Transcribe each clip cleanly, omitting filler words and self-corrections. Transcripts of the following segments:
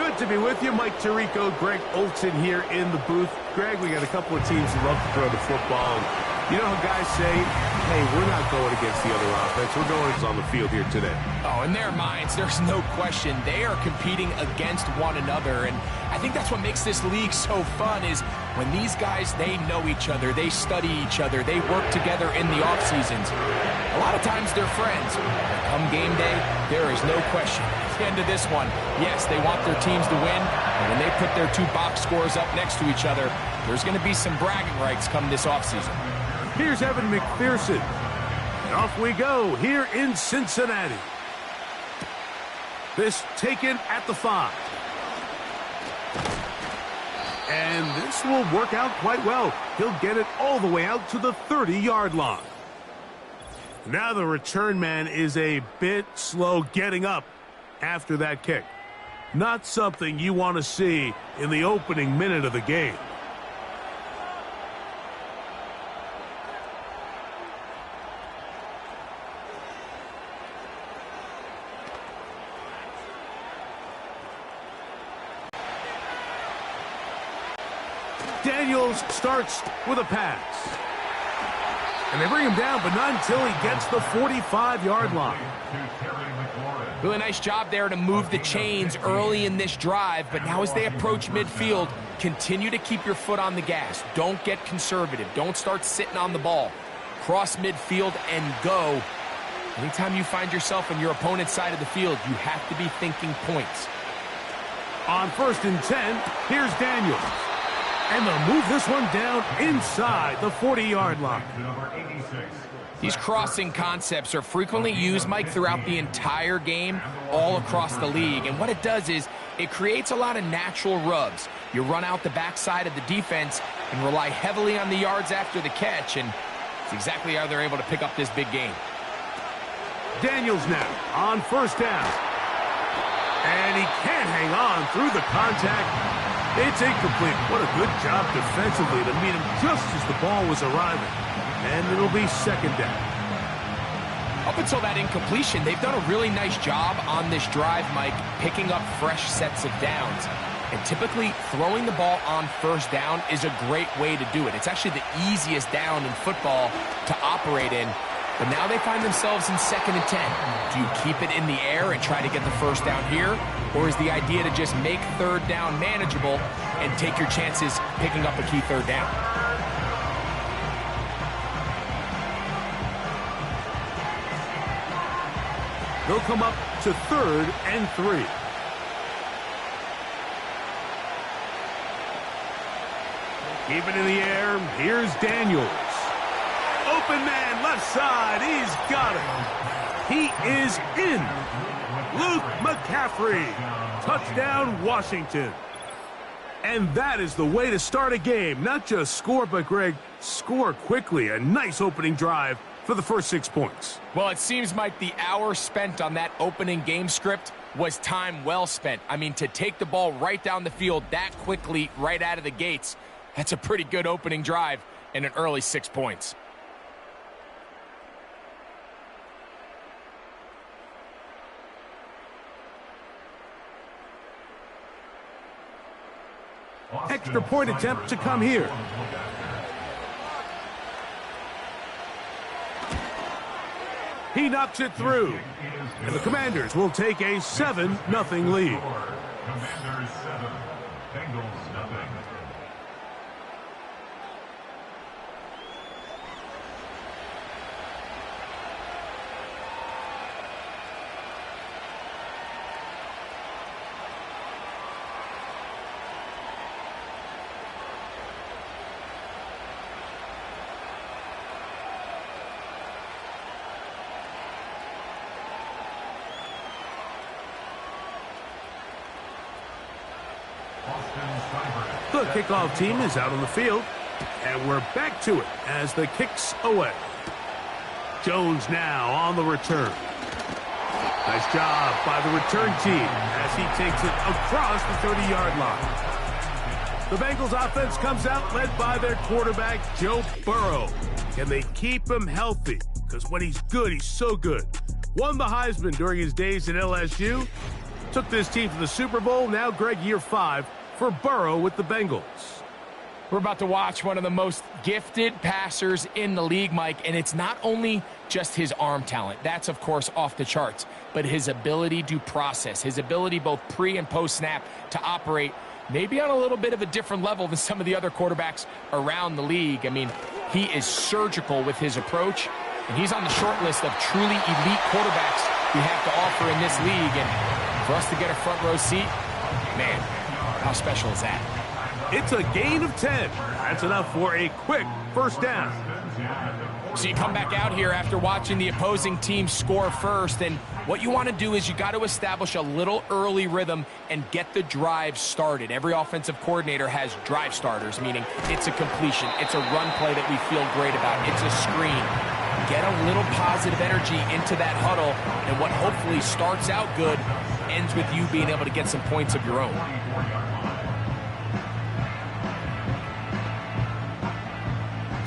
Good to be with you. Mike Tirico, Greg Olson here in the booth. Greg, we got a couple of teams that love to throw the football. And you know how guys say, hey, we're not going against the other offense. We're going on the field here today. Oh, in their minds, there's no question. They are competing against one another. And I think that's what makes this league so fun is when these guys, they know each other. They study each other. They work together in the off seasons. A lot of times they're friends. Come game day, there is no question. At the end of this one, yes, they want their teams to win. And when they put their two box scores up next to each other, there's going to be some bragging rights come this offseason. Here's Evan McPherson. And off we go here in Cincinnati. This taken at the 5. And this will work out quite well. He'll get it all the way out to the 30-yard line. Now the return man is a bit slow getting up after that kick. Not something you want to see in the opening minute of the game. Daniels starts with a pass. And they bring him down, but not until he gets the 45-yard line. Really nice job there to move the chains early in this drive, but now as they approach midfield, continue to keep your foot on the gas. Don't get conservative. Don't start sitting on the ball. Cross midfield and go. Anytime you find yourself on your opponent's side of the field, you have to be thinking points. On 1st and 10, here's Daniels. And they'll move this one down inside the 40-yard line. These crossing concepts are frequently used, Mike, throughout the entire game, all across the league. And what it does is it creates a lot of natural rubs. You run out the backside of the defense and rely heavily on the yards after the catch, and it's exactly how they're able to pick up this big game. Daniels now on 1st down. And he can't hang on through the contact. It's incomplete. What a good job defensively to meet him just as the ball was arriving. And it'll be 2nd down. Up until that incompletion, they've done a really nice job on this drive, Mike, picking up fresh sets of downs. And typically, throwing the ball on 1st down is a great way to do it. It's actually the easiest down in football to operate in. But now they find themselves in 2nd and 10. Do you keep it in the air and try to get the 1st down here? Or is the idea to just make 3rd down manageable and take your chances picking up a key 3rd down? They'll come up to 3rd and 3. Keep it in the air. Here's Daniels. Open man, left side. He's got it. He is in. Luke McCaffrey. Touchdown, Washington. And that is the way to start a game. Not just score, but, Greg, score quickly. A nice opening drive for the first 6 points. Well, it seems like the hour spent on that opening game script was time well spent. I mean, to take the ball right down the field that quickly right out of the gates, that's a pretty good opening drive and an early 6 points. Extra point attempt to come here. He knocks it through. And the Commanders will take a 7-0 lead. Commanders 7, Bengals nothing. The kickoff team is out on the field, and we're back to it as the kick's away. Jones now on the return. Nice job by the return team as he takes it across the 30-yard line. The Bengals offense comes out led by their quarterback, Joe Burrow. Can they keep him healthy? Because when he's good, he's so good. Won the Heisman during his days at LSU. Took this team to the Super Bowl. Now, Greg, year 5 for Burrow with the Bengals. We're about to watch one of the most gifted passers in the league, Mike, and it's not only just his arm talent. That's, of course, off the charts, but his ability to process, his ability both pre- and post-snap to operate maybe on a little bit of a different level than some of the other quarterbacks around the league. I mean, he is surgical with his approach, and he's on the short list of truly elite quarterbacks we have to offer in this league. And for us to get a front row seat, man, how special is that? It's a gain of 10. That's enough for a quick first down. So you come back out here after watching the opposing team score first, and what you want to do is you got to establish a little early rhythm and get the drive started. Every offensive coordinator has drive starters, meaning it's a completion, it's a run play that we feel great about, it's a screen. Get a little positive energy into that huddle, and what hopefully starts out good ends with you being able to get some points of your own.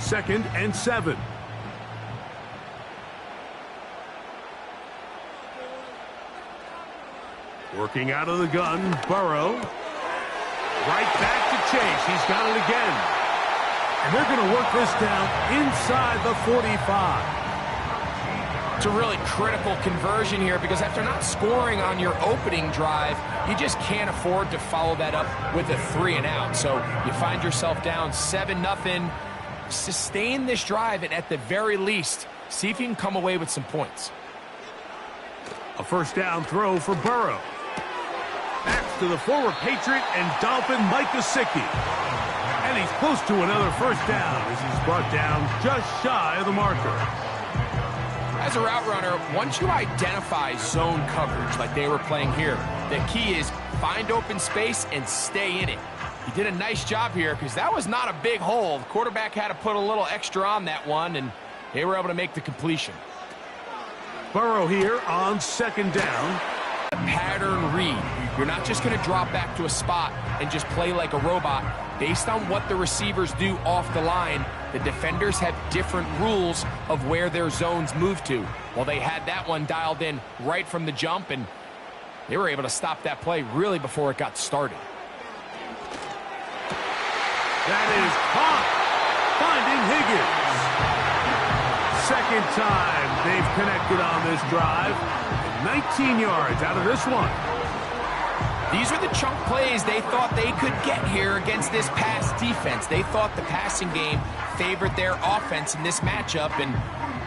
Second and 7. Working out of the gun, Burrow. Right back to Chase. He's got it again. And they're going to work this down inside the 45. It's a really critical conversion here because after not scoring on your opening drive, you just can't afford to follow that up with a 3-and-out. So you find yourself down 7-0. Sustain this drive, and at the very least, see if you can come away with some points. A first down throw for Burrow. Back to the former Patriot and Dolphin Mike Gesicki. And he's close to another first down as he's brought down just shy of the marker. As a route runner, once you identify zone coverage like they were playing here, the key is find open space and stay in it. He did a nice job here because that was not a big hole. The quarterback had to put a little extra on that one, and they were able to make the completion. Burrow here on second down. Pattern read. You're not just going to drop back to a spot and just play like a robot. Based on what the receivers do off the line, the defenders have different rules of where their zones move to. Well, they had that one dialed in right from the jump, and they were able to stop that play really before it got started. That is caught. Finding Higgins. Second time they've connected on this drive. 19 yards out of this one. These are the chunk plays they thought they could get here against this pass defense. They thought the passing game favored their offense in this matchup, and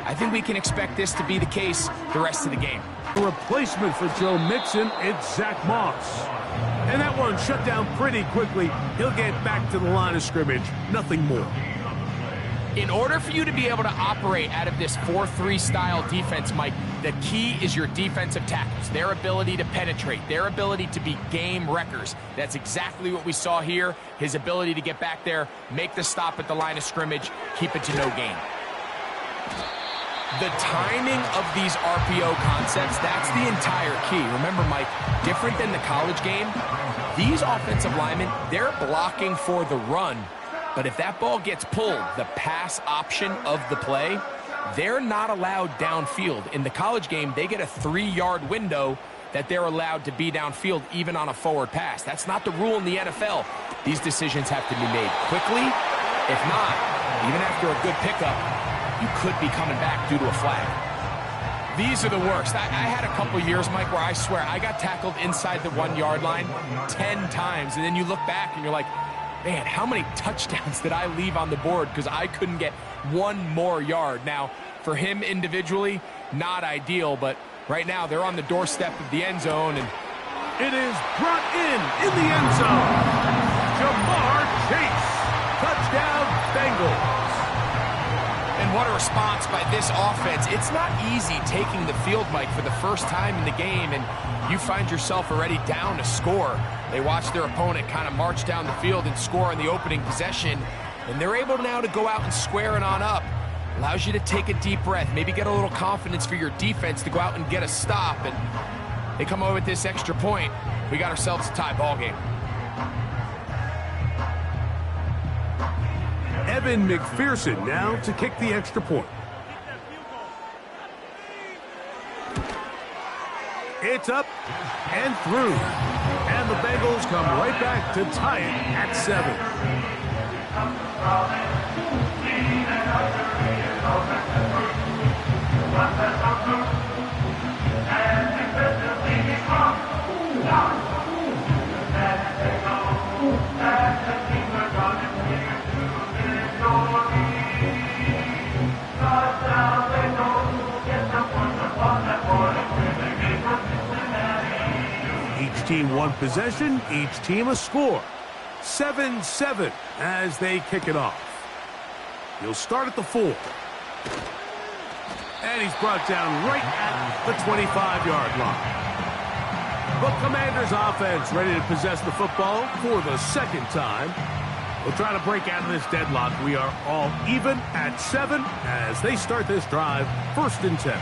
I think we can expect this to be the case the rest of the game. A replacement for Joe Mixon, it's Zach Moss. And that one shut down pretty quickly. He'll get back to the line of scrimmage. Nothing more. In order for you to be able to operate out of this 4-3 style defense, Mike, the key is your defensive tackles, their ability to penetrate, their ability to be game wreckers. That's exactly what we saw here. His ability to get back there, make the stop at the line of scrimmage, keep it to no gain. The timing of these RPO concepts, that's the entire key. Remember, Mike, different than the college game, these offensive linemen, they're blocking for the run. But if that ball gets pulled, the pass option of the play, they're not allowed downfield. In the college game, they get a 3-yard window that they're allowed to be downfield even on a forward pass. That's not the rule in the NFL. These decisions have to be made quickly. If not, even after a good pickup, you could be coming back due to a flag. These are the worst. I had a couple years, Mike, where I swear I got tackled inside the 1-yard line 10 times. And then you look back and you're like, man, how many touchdowns did I leave on the board because I couldn't get one more yard? Now, for him individually, not ideal, but right now they're on the doorstep of the end zone, and it is brought in the end zone. Jamar Chase. Touchdown, Bengals. And what a response by this offense. It's not easy taking the field, Mike, for the first time in the game, and you find yourself already down to score. They watch their opponent kind of march down the field and score on the opening possession, and they're able now to go out and square it on up. Allows you to take a deep breath, maybe get a little confidence for your defense to go out and get a stop, and they come away with this extra point. We got ourselves a tie ball game. Evan McPherson now to kick the extra point. It's up and through. And the Bengals come right back to tie it at 7. Each team one possession, each team a score. 7-7 as they kick it off. He'll start at the 4. And he's brought down right at the 25-yard line. The Commanders' offense ready to possess the football for the second time. We'll try to break out of this deadlock. We are all even at 7 as they start this drive, 1st and 10.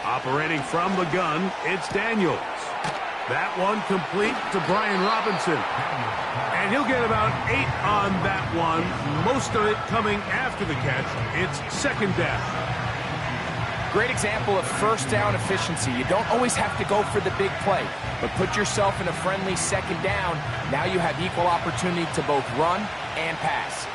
Operating from the gun, it's Daniels. That one complete to Brian Robinson. And he'll get about 8 on that one, most of it coming after the catch. It's 2nd down. Great example of first down efficiency. You don't always have to go for the big play, but put yourself in a friendly 2nd down. Now you have equal opportunity to both run and pass.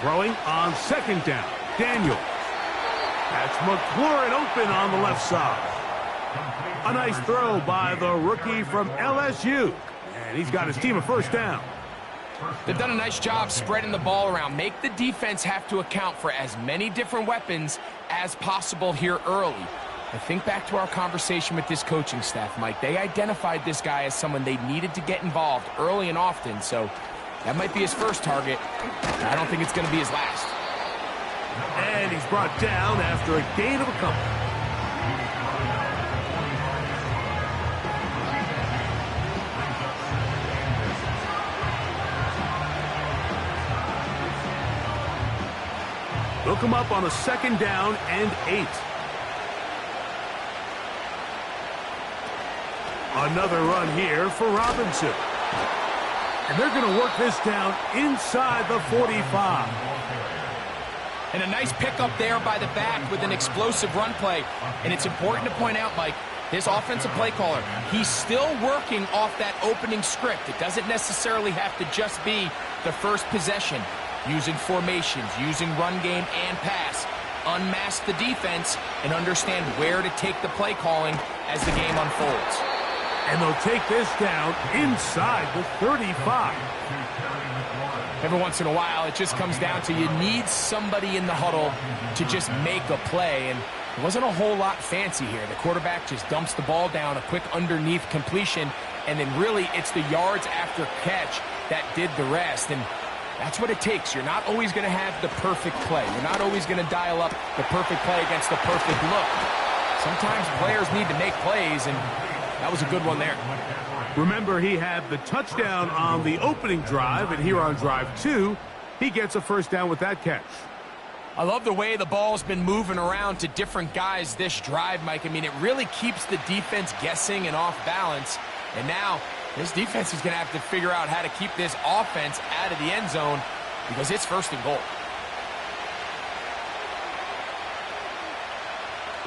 Throwing on 2nd down, Daniels. That's McLaurin open on the left side. A nice throw by the rookie from LSU. And he's got his team a 1st down. They've done a nice job spreading the ball around. Make the defense have to account for as many different weapons as possible here early. I think back to our conversation with this coaching staff, Mike. They identified this guy as someone they needed to get involved early and often, so that might be his first target. I don't think it's going to be his last. And he's brought down after a gain of a couple. They'll come up on a 2nd down and 8. Another run here for Robinson. And they're going to work this down inside the 45. And a nice pickup there by the back with an explosive run play. And it's important to point out, Mike, this offensive play caller, he's still working off that opening script. It doesn't necessarily have to just be the first possession. Using formations, using run game and pass. Unmask the defense and understand where to take the play calling as the game unfolds. And they'll take this down inside the 35. Every once in a while, it just comes down to you need somebody in the huddle to just make a play. And it wasn't a whole lot fancy here. The quarterback just dumps the ball down, a quick underneath completion, and then really it's the yards after catch that did the rest. And that's what it takes. You're not always going to have the perfect play. You're not always going to dial up the perfect play against the perfect look. Sometimes players need to make plays, and that was a good one there. Remember, he had the touchdown on the opening drive, and here on drive 2, he gets a 1st down with that catch. I love the way the ball's been moving around to different guys this drive, Mike. I mean, it really keeps the defense guessing and off balance. And now this defense is going to have to figure out how to keep this offense out of the end zone because it's 1st and goal.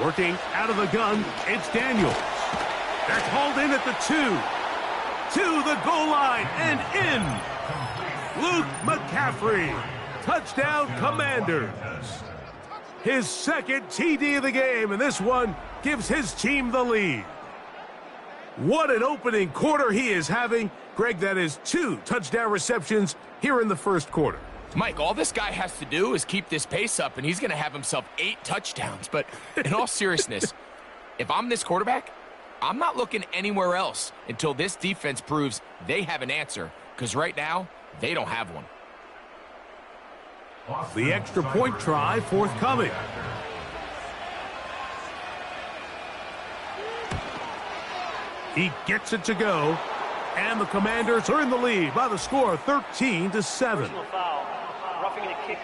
Working out of the gun, it's Daniels. That's hauled in at the 2. To the goal line and in. Luke McCaffrey. Touchdown, Commanders. His 2nd TD of the game, and this one gives his team the lead. What an opening quarter he is having. Greg, that is 2 touchdown receptions here in the 1st quarter. Mike, all this guy has to do is keep this pace up, and he's going to have himself 8 touchdowns. But in all seriousness, if I'm this quarterback, I'm not looking anywhere else until this defense proves they have an answer, because right now, they don't have one. The extra point try forthcoming. He gets it to go. And the Commanders are in the lead by the score of 13-7. Personal foul. Roughing the kicker.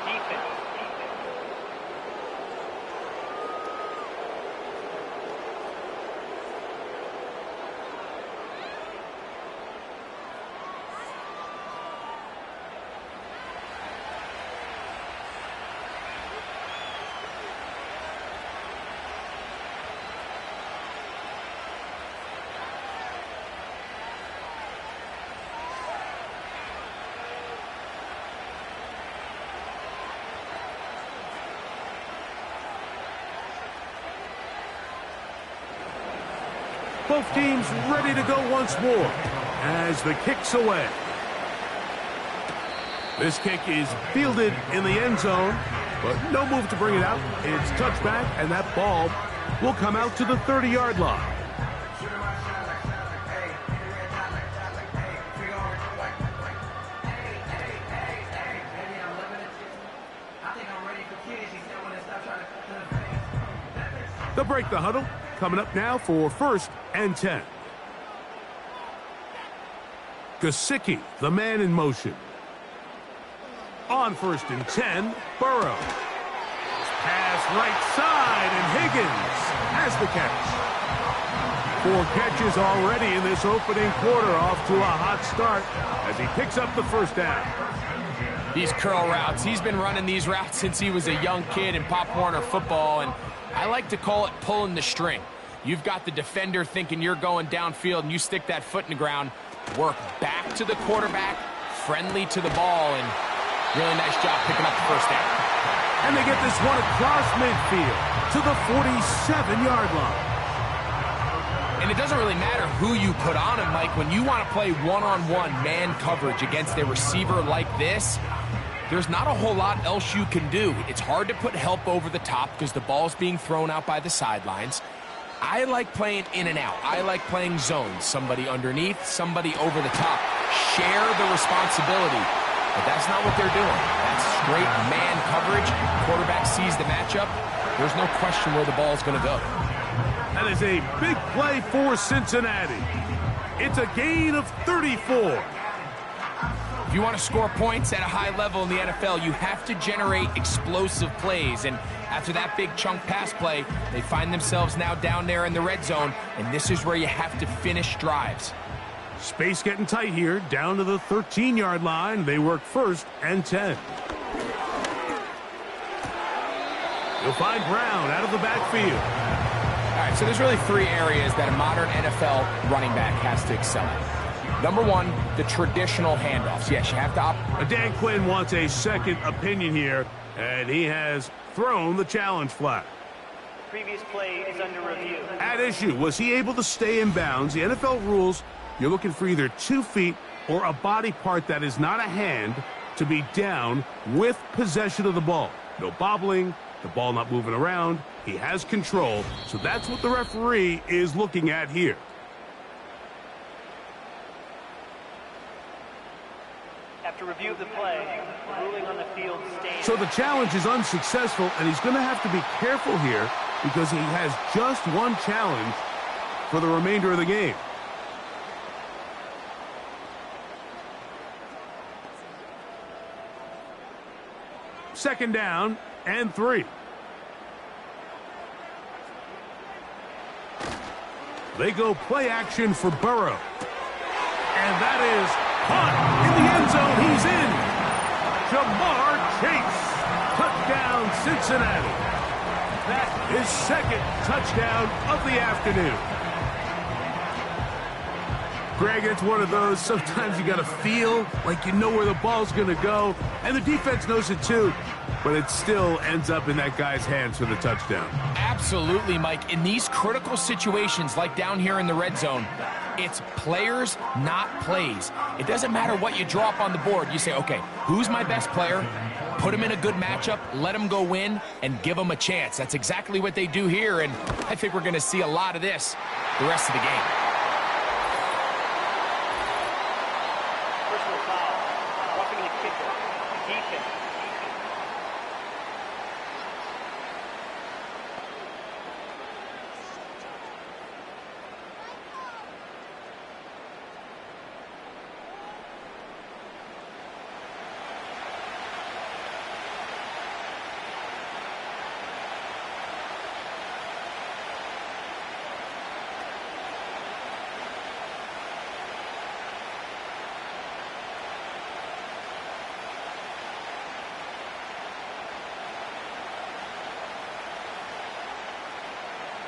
Defense. Both teams ready to go once more as the kick's away. This kick is fielded in the end zone, but no move to bring it out. It's touchback, and that ball will come out to the 30-yard line. They'll break the huddle. Coming up now for 1st and 10. Gesicki, the man in motion. On 1st and 10, Burrow. Pass right side, and Higgins has the catch. 4 catches already in this opening quarter, off to a hot start as he picks up the 1st down. These curl routes, he's been running these routes since he was a young kid in Pop Warner football, and I like to call it pulling the string. You've got the defender thinking you're going downfield, and you stick that foot in the ground, work back to the quarterback, friendly to the ball, and really nice job picking up the 1st down. And they get this one across midfield to the 47-yard line. And it doesn't really matter who you put on him, Mike. When you want to play one-on-one man coverage against a receiver like this, there's not a whole lot else you can do. It's hard to put help over the top because the ball's being thrown out by the sidelines. I like playing in and out. I like playing zones. Somebody underneath, somebody over the top. Share the responsibility. But that's not what they're doing. That's straight man coverage. Quarterback sees the matchup. There's no question where the ball's going to go. That is a big play for Cincinnati. It's a gain of 34. If you want to score points at a high level in the NFL, you have to generate explosive plays. And after that big chunk pass play, they find themselves now down there in the red zone, and this is where you have to finish drives. Space getting tight here, down to the 13-yard line. They work 1st and 10. You'll find Brown out of the backfield. All right, so there's really 3 areas that a modern NFL running back has to excel at. Number 1, the traditional handoffs. Yes, you have to Dan Quinn wants a second opinion here, and he has thrown the challenge flag. Previous play is under review. At issue, was he able to stay in bounds? The NFL rules, you're looking for either 2 feet or a body part that is not a hand to be down with possession of the ball. No bobbling, the ball not moving around. He has control, so that's what the referee is looking at here. After review of the play, ruling on the field stands. So the challenge is unsuccessful, and he's going to have to be careful here because he has just 1 challenge for the remainder of the game. Second down and 3. They go play action for Burrow. And that is caught in the end zone. He's in. Jamar Chase. Touchdown, Cincinnati. That is 2nd touchdown of the afternoon. Greg, it's one of those, sometimes you got to feel like you know where the ball's going to go, and the defense knows it too, but it still ends up in that guy's hands for the touchdown. Absolutely, Mike. In these critical situations, like down here in the red zone, it's players, not plays. It doesn't matter what you draw up on the board. You say, okay, who's my best player? Put him in a good matchup, let him go win, and give him a chance. That's exactly what they do here, and I think we're going to see a lot of this the rest of the game. Personal foul. Roughing the kicker. Defense.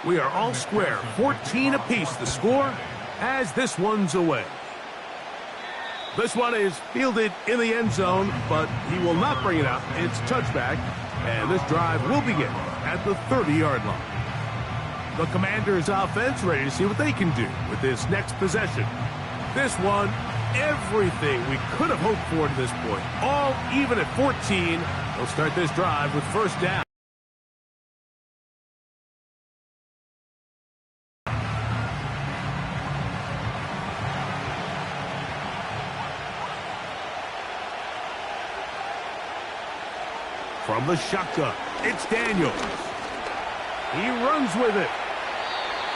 We are all square, 14 apiece the score as this one's away. This one is fielded in the end zone, but he will not bring it out. It's touchback, and this drive will begin at the 30-yard line. The Commanders' offense ready to see what they can do with this next possession. This one, everything we could have hoped for to this point. All even at 14. They'll start this drive with first down. From the shotgun, it's Daniels. He runs with it.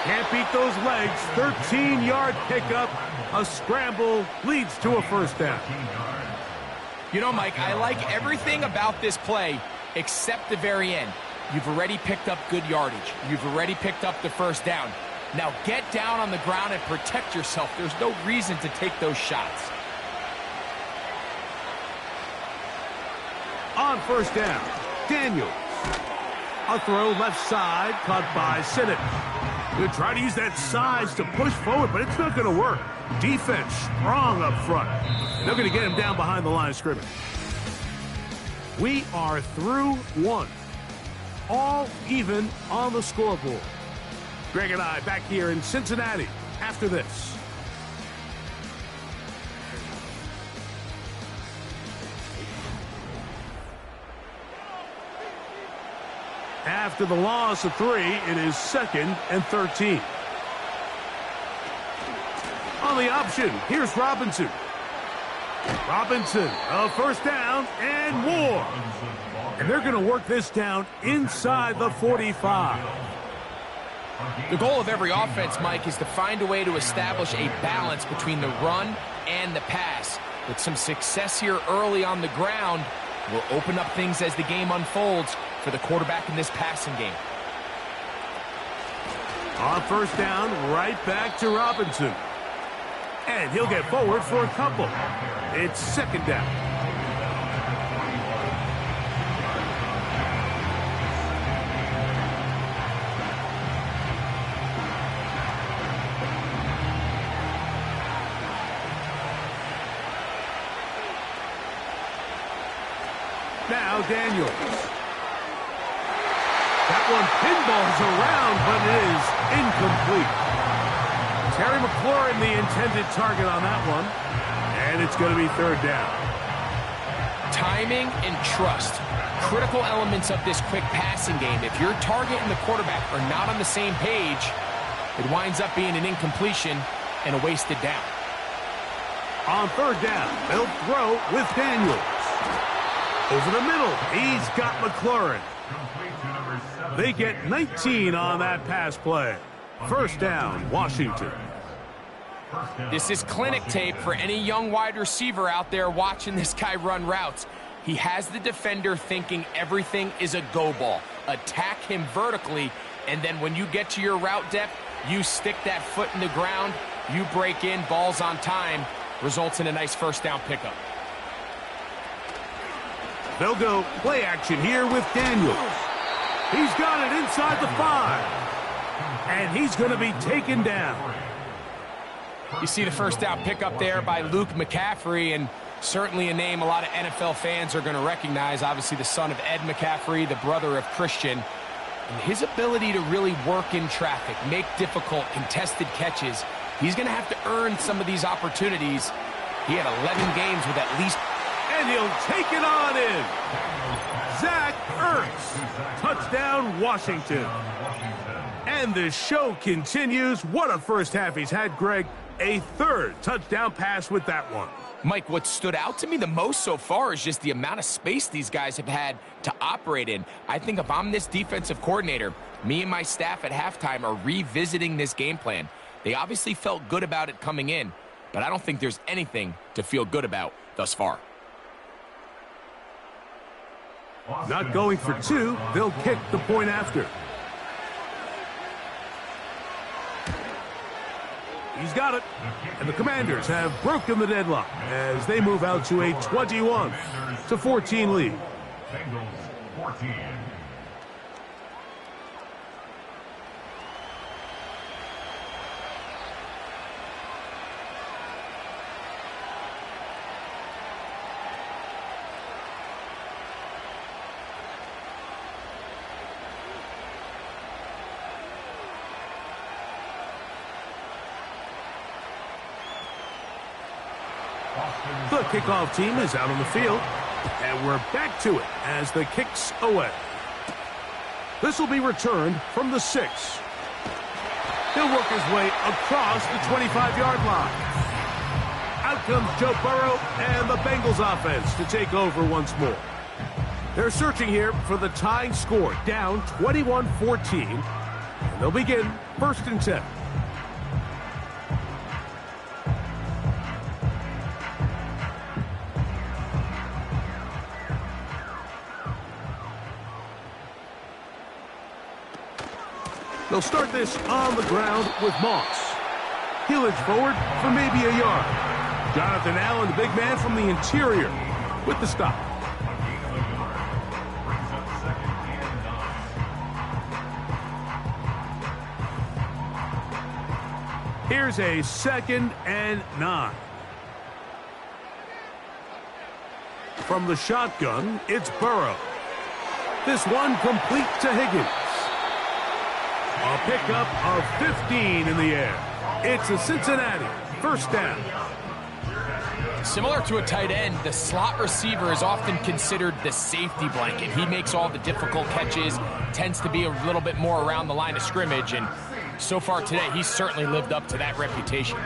Can't beat those legs. 13-yard pickup. A scramble leads to a first down. You know, Mike, I like everything about this play except the very end. You've already picked up good yardage. You've already picked up the first down. Now get down on the ground and protect yourself. There's no reason to take those shots. On first down, Daniels. A throw left side, caught by Cincinnati. They'll try to use that size to push forward, but it's not going to work. Defense strong up front. They're going to get him down behind the line of scrimmage. We are through one. All even on the scoreboard. Greg and I back here in Cincinnati after this. After the loss of 3, it is 2nd and 13. On the option, here's Robinson. Robinson, a first down and more. And they're going to work this down inside the 45. The goal of every offense, Mike, is to find a way to establish a balance between the run and the pass. With some success here early on the ground, will open up things as the game unfolds for the quarterback in this passing game. On first down, right back to Robinson. And he'll get forward for a couple. It's 2nd down. Now Daniels. That one pinballs around, but it is incomplete. Terry McLaurin, the intended target on that one. And it's going to be 3rd down. Timing and trust. Critical elements of this quick passing game. If your target and the quarterback are not on the same page, it winds up being an incompletion and a wasted down. On 3rd down, they'll throw with Daniels. Over the middle, he's got McLaurin. They get 19 on that pass play. First down, Washington. This is clinic tape for any young wide receiver out there watching this guy run routes. He has the defender thinking everything is a go ball. Attack him vertically, and then when you get to your route depth, you stick that foot in the ground, you break in, ball's on time, results in a nice first down pickup. They'll go play action here with Daniels. He's got it inside the 5. And he's going to be taken down. You see the first down pickup there by Luke McCaffrey, and certainly a name a lot of NFL fans are going to recognize. Obviously the son of Ed McCaffrey, the brother of Christian. And his ability to really work in traffic, make difficult contested catches. He's going to have to earn some of these opportunities. He had 11 games with at least... And he'll take it on in. Zach Ertz. Touchdown, Washington. And the show continues. What a first half he's had, Greg. A 3rd touchdown pass with that one. Mike, what stood out to me the most so far is just the amount of space these guys have had to operate in. I think if I'm this defensive coordinator, me and my staff at halftime are revisiting this game plan. They obviously felt good about it coming in, but I don't think there's anything to feel good about thus far. Not going for 2. They'll kick the point after. He's got it. And the Commanders have broken the deadlock as they move out to a 21-14 lead. Bengals 14. The kickoff team is out on the field, and we're back to it as the kick's away. This will be returned from the 6. He'll work his way across the 25-yard line. Out comes Joe Burrow and the Bengals offense to take over once more. They're searching here for the tying score, down 21-14, and they'll begin 1st and 10. They'll start this on the ground with Moss. He'll edge forward for maybe a yard. Jonathan Allen, the big man from the interior, with the stop. Here's a 2nd and 9. From the shotgun, it's Burrow. This one complete to Higgins. A pickup of 15 in the air. It's a Cincinnati 1st down. Similar to a tight end, the slot receiver is often considered the safety blanket. He makes all the difficult catches, tends to be a little bit more around the line of scrimmage, and so far today, he's certainly lived up to that reputation.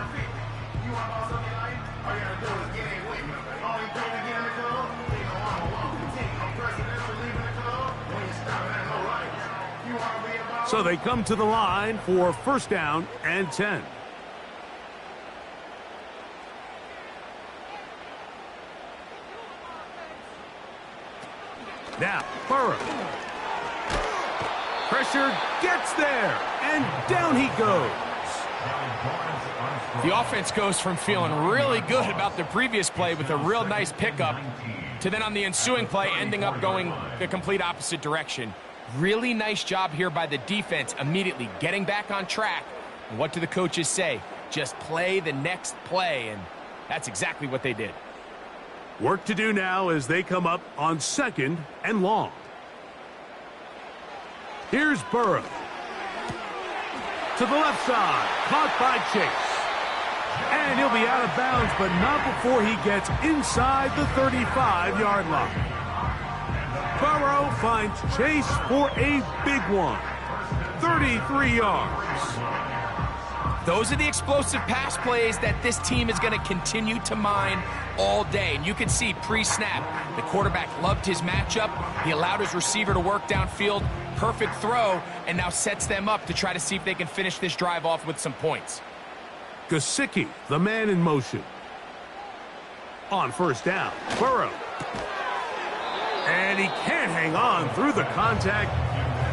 So they come to the line for 1st down and 10. Now, Burrow. Pressure gets there, and down he goes. The offense goes from feeling really good about the previous play with a real nice pickup to then on the ensuing play ending up going the complete opposite direction. Really nice job here by the defense, immediately getting back on track. And what do the coaches say? Just play the next play, and that's exactly what they did. Work to do now as they come up on 2nd and long. Here's Burrow. To the left side, caught by Chase. And he'll be out of bounds, but not before he gets inside the 35-yard line. Burrow finds Chase for a big one. 33 yards. Those are the explosive pass plays that this team is going to continue to mine all day. And you can see pre-snap, the quarterback loved his matchup. He allowed his receiver to work downfield. Perfect throw, and now sets them up to try to see if they can finish this drive off with some points. Gesicki, the man in motion. On 1st down, Burrow. And he can't hang on through the contact.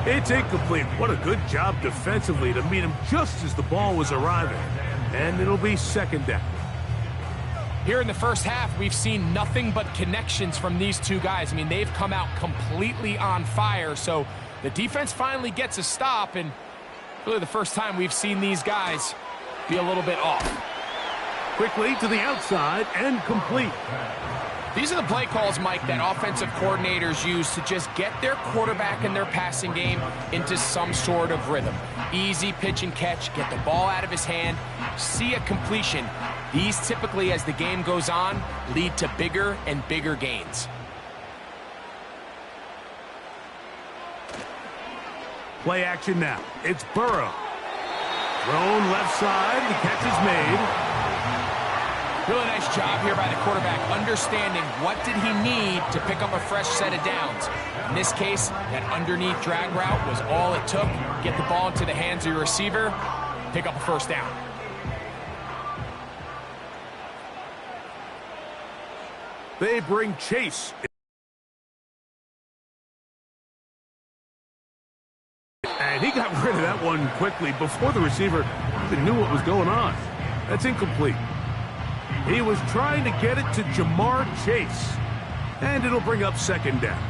It's incomplete. What a good job defensively to meet him just as the ball was arriving. And it'll be 2nd down. Here in the first half, we've seen nothing but connections from these two guys. I mean, they've come out completely on fire. So the defense finally gets a stop, and really the first time we've seen these guys be a little bit off. Quickly to the outside and complete. These are the play calls, Mike, that offensive coordinators use to just get their quarterback and their passing game into some sort of rhythm. Easy pitch and catch, get the ball out of his hand, see a completion. These typically, as the game goes on, lead to bigger and bigger gains. Play action now. It's Burrow. Thrown left side, the catch is made. Really nice job here by the quarterback, understanding what did he need to pick up a fresh set of downs. In this case, that underneath drag route was all it took. Get the ball into the hands of your receiver, pick up a 1st down. They bring Chase. And he got rid of that one quickly before the receiver even knew what was going on. That's incomplete. He was trying to get it to Jamar Chase. And it'll bring up 2nd down.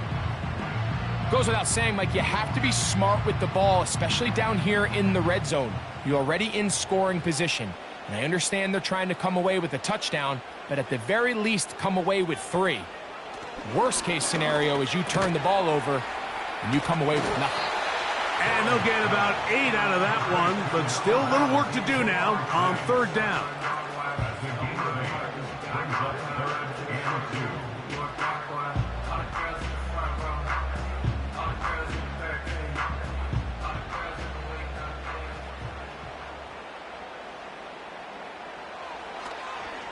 Goes without saying, Mike, you have to be smart with the ball, especially down here in the red zone. You're already in scoring position. And I understand they're trying to come away with a touchdown, but at the very least, come away with 3. Worst case scenario is you turn the ball over and you come away with nothing. And they'll get about 8 out of that one, but still a little work to do now on 3rd down.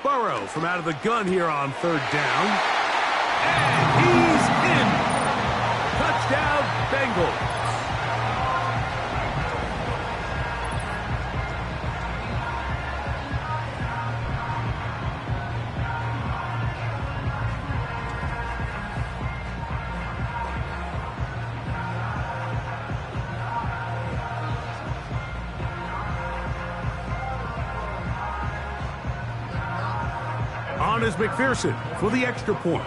Burrow from out of the gun here on third down. And he's in. Touchdown, Bengals. On is McPherson for the extra point.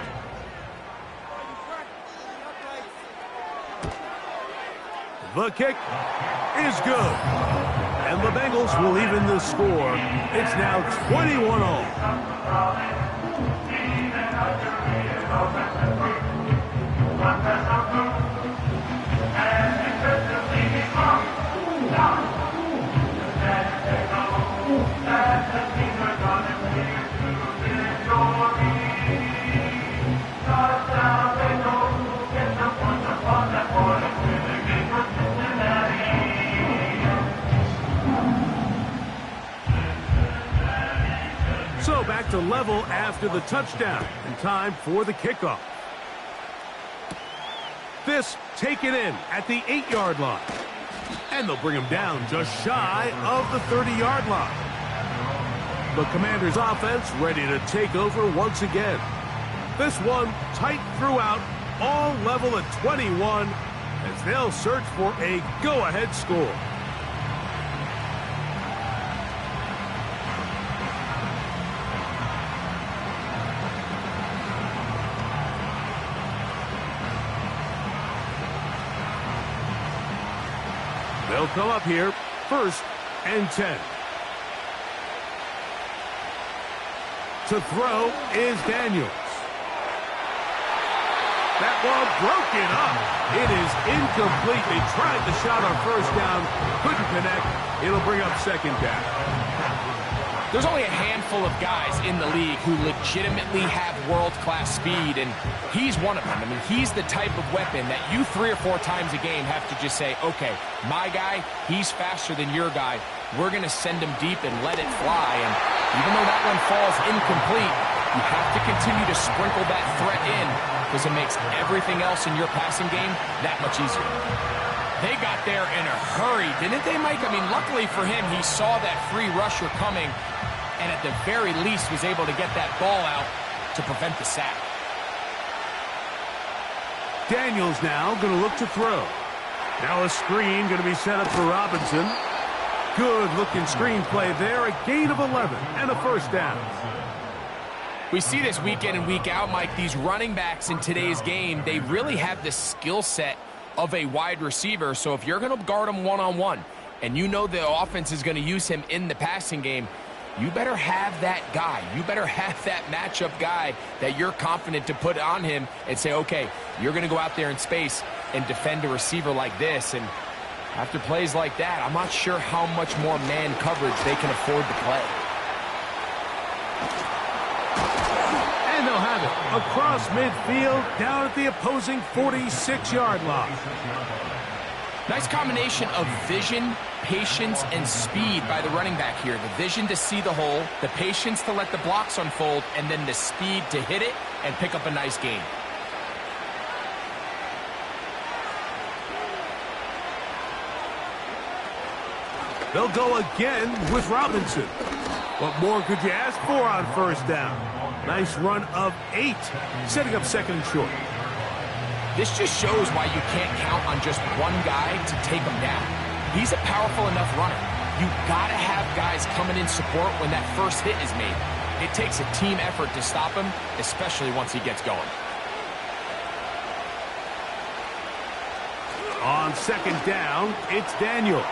The kick is good. And the Bengals will even the score. It's now 21-all. So back to level after the touchdown, and time for the kickoff. This taken in at the 8-yard line. And they'll bring him down just shy of the 30-yard line. The Commanders' offense ready to take over once again. This one tight throughout, all level at 21, as they'll search for a go-ahead score. They'll come up here, 1st and 10. To throw is Daniels. That ball broken up. It is incomplete. They tried the shot on 1st down, couldn't connect. It'll bring up 2nd down. There's only a handful of guys in the league who legitimately have world-class speed, and he's one of them. I mean, he's the type of weapon that you 3 or 4 times a game have to just say, okay, my guy, he's faster than your guy. We're going to send him deep and let it fly. And even though that one falls incomplete, you have to continue to sprinkle that threat in because it makes everything else in your passing game that much easier. They got there in a hurry, didn't they, Mike? I mean, luckily for him, he saw that free rusher coming and at the very least was able to get that ball out to prevent the sack. Daniels now going to look to throw. Now a screen going to be set up for Robinson. Good-looking screen play there. A gain of 11 and a 1st down. We see this week in and week out, Mike. These running backs in today's game, they really have the skill set of a wide receiver. So if you're going to guard him one-on-one and you know the offense is going to use him in the passing game, you better have that guy. You better have that matchup guy that you're confident to put on him and say, okay, you're going to go out there in space and defend a receiver like this. And after plays like that, I'm not sure how much more man coverage they can afford to play. And they'll have it across midfield down at the opposing 46-yard line. Nice combination of vision, patience, and speed by the running back here. The vision to see the hole, the patience to let the blocks unfold, and then the speed to hit it and pick up a nice gain. They'll go again with Robinson. What more could you ask for on 1st down? Nice run of 8, setting up 2nd and short. This just shows why you can't count on just one guy to take him down. He's a powerful enough runner. You gotta have guys coming in support when that first hit is made. It takes a team effort to stop him, especially once he gets going. On 2nd down, it's Daniels.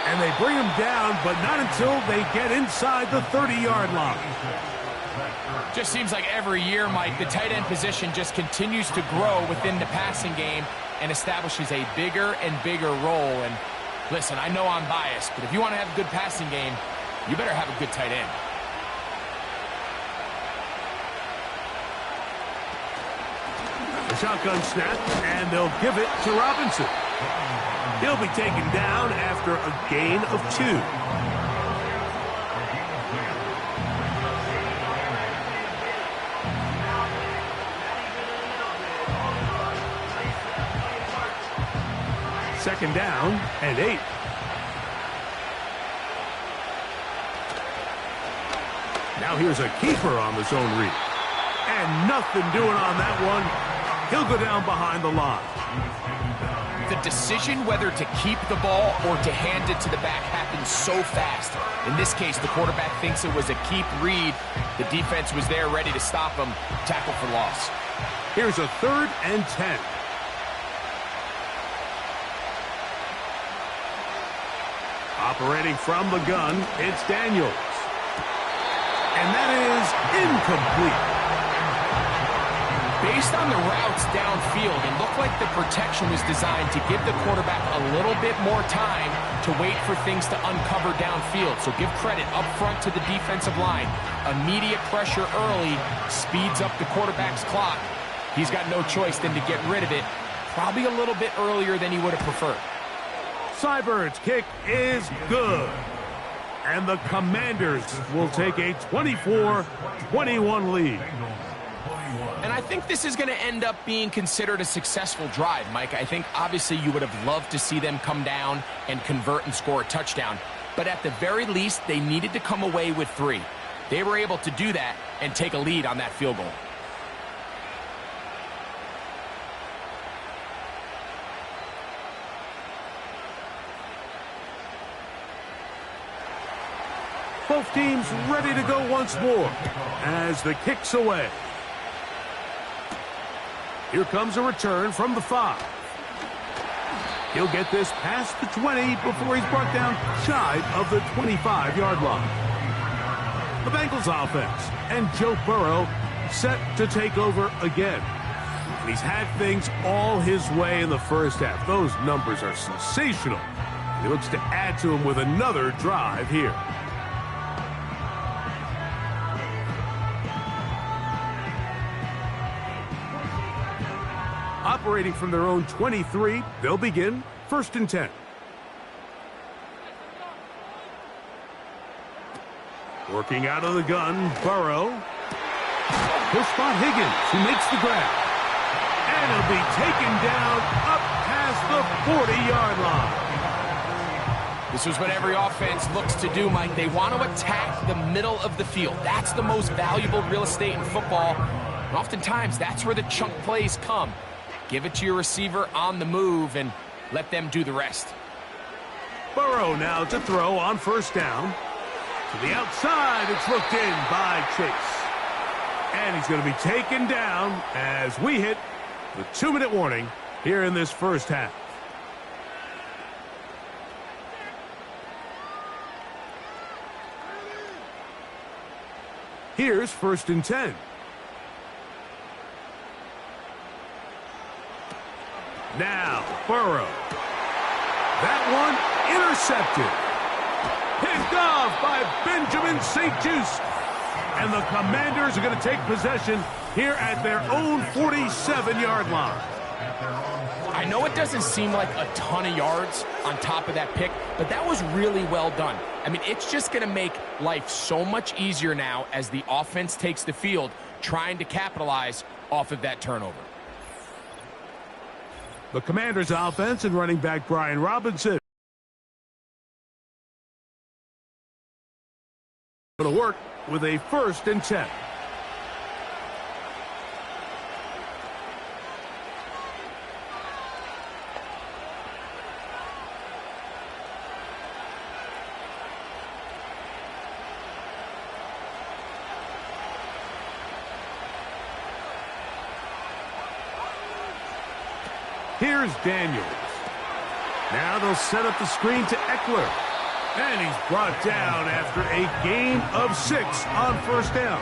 And they bring him down, but not until they get inside the 30-yard line. Just seems like every year, Mike, the tight end position just continues to grow within the passing game and establishes a bigger and bigger role. And listen, I know I'm biased, but if you want to have a good passing game, you better have a good tight end. shotgun snap, and they'll give it to Robinson. He'll be taken down after a gain of 2. Second down and 8. Now here's a keeper on the zone read. And nothing doing on that one. He'll go down behind the line. The decision whether to keep the ball or to hand it to the back happens so fast. In this case, the quarterback thinks it was a keep read. The defense was there ready to stop him. Tackle for loss. Here's a 3rd and 10. Operating from the gun, it's Daniels. And that is incomplete. Based on the routes downfield, it looked like the protection was designed to give the quarterback a little bit more time to wait for things to uncover downfield. So give credit up front to the defensive line. Immediate pressure early speeds up the quarterback's clock. He's got no choice than to get rid of it, probably a little bit earlier than he would have preferred. Sybird's kick is good. And the Commanders will take a 24-21 lead. And I think this is going to end up being considered a successful drive, Mike. I think obviously you would have loved to see them come down and convert and score a touchdown. But at the very least, they needed to come away with 3. They were able to do that and take a lead on that field goal. Both teams ready to go once more as the kick's away. Here comes a return from the 5. He'll get this past the 20 before he's brought down shy of the 25-yard line. The Bengals offense and Joe Burrow set to take over again. He's had things all his way in the first half. Those numbers are sensational. He looks to add to them with another drive here. Operating from their own 23, they'll begin 1st and 10. Working out of the gun, Burrow. He'll spot Higgins, who makes the grab. And he'll be taken down up past the 40-yard line. This is what every offense looks to do, Mike. They want to attack the middle of the field. That's the most valuable real estate in football. And oftentimes, that's where the chunk plays come. Give it to your receiver on the move and let them do the rest. Burrow now to throw on 1st down. To the outside, it's looked in by Chase. And he's going to be taken down as we hit the 2-minute warning here in this first half. Here's 1st and 10. Now, Burrow. That one intercepted. Picked off by Benjamin St-Juste. And the Commanders are going to take possession here at their own 47-yard line. I know it doesn't seem like a ton of yards on top of that pick, but that was really well done. I mean, it's just going to make life so much easier now as the offense takes the field, trying to capitalize off of that turnover. The Commanders' offense and running back Brian Robinson going to work with a 1st and 10. Here's Daniels. Now they'll set up the screen to Eckler. And he's brought down after a gain of 6 on 1st down.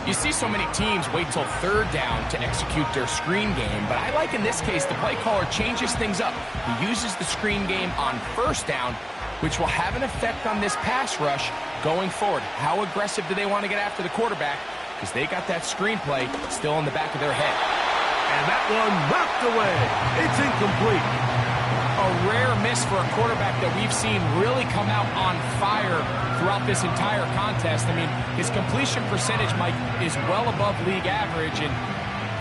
You see so many teams wait till 3rd down to execute their screen game, but I like in this case the play caller changes things up. He uses the screen game on 1st down, which will have an effect on this pass rush going forward. How aggressive do they want to get after the quarterback? Because they got that screenplay still in the back of their head. And that one knocked away. It's incomplete. A rare miss for a quarterback that we've seen really come out on fire throughout this entire contest. I mean, his completion percentage, Mike, is well above league average, and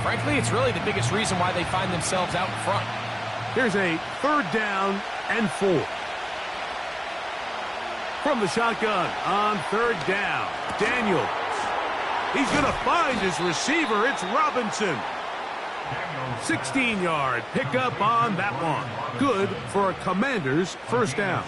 frankly, it's really the biggest reason why they find themselves out in front. Here's a 3rd down and 4. From the shotgun on 3rd down, Daniels. He's going to find his receiver. It's Robinson. 16-yard pickup on that one. Good for a Commander's 1st down.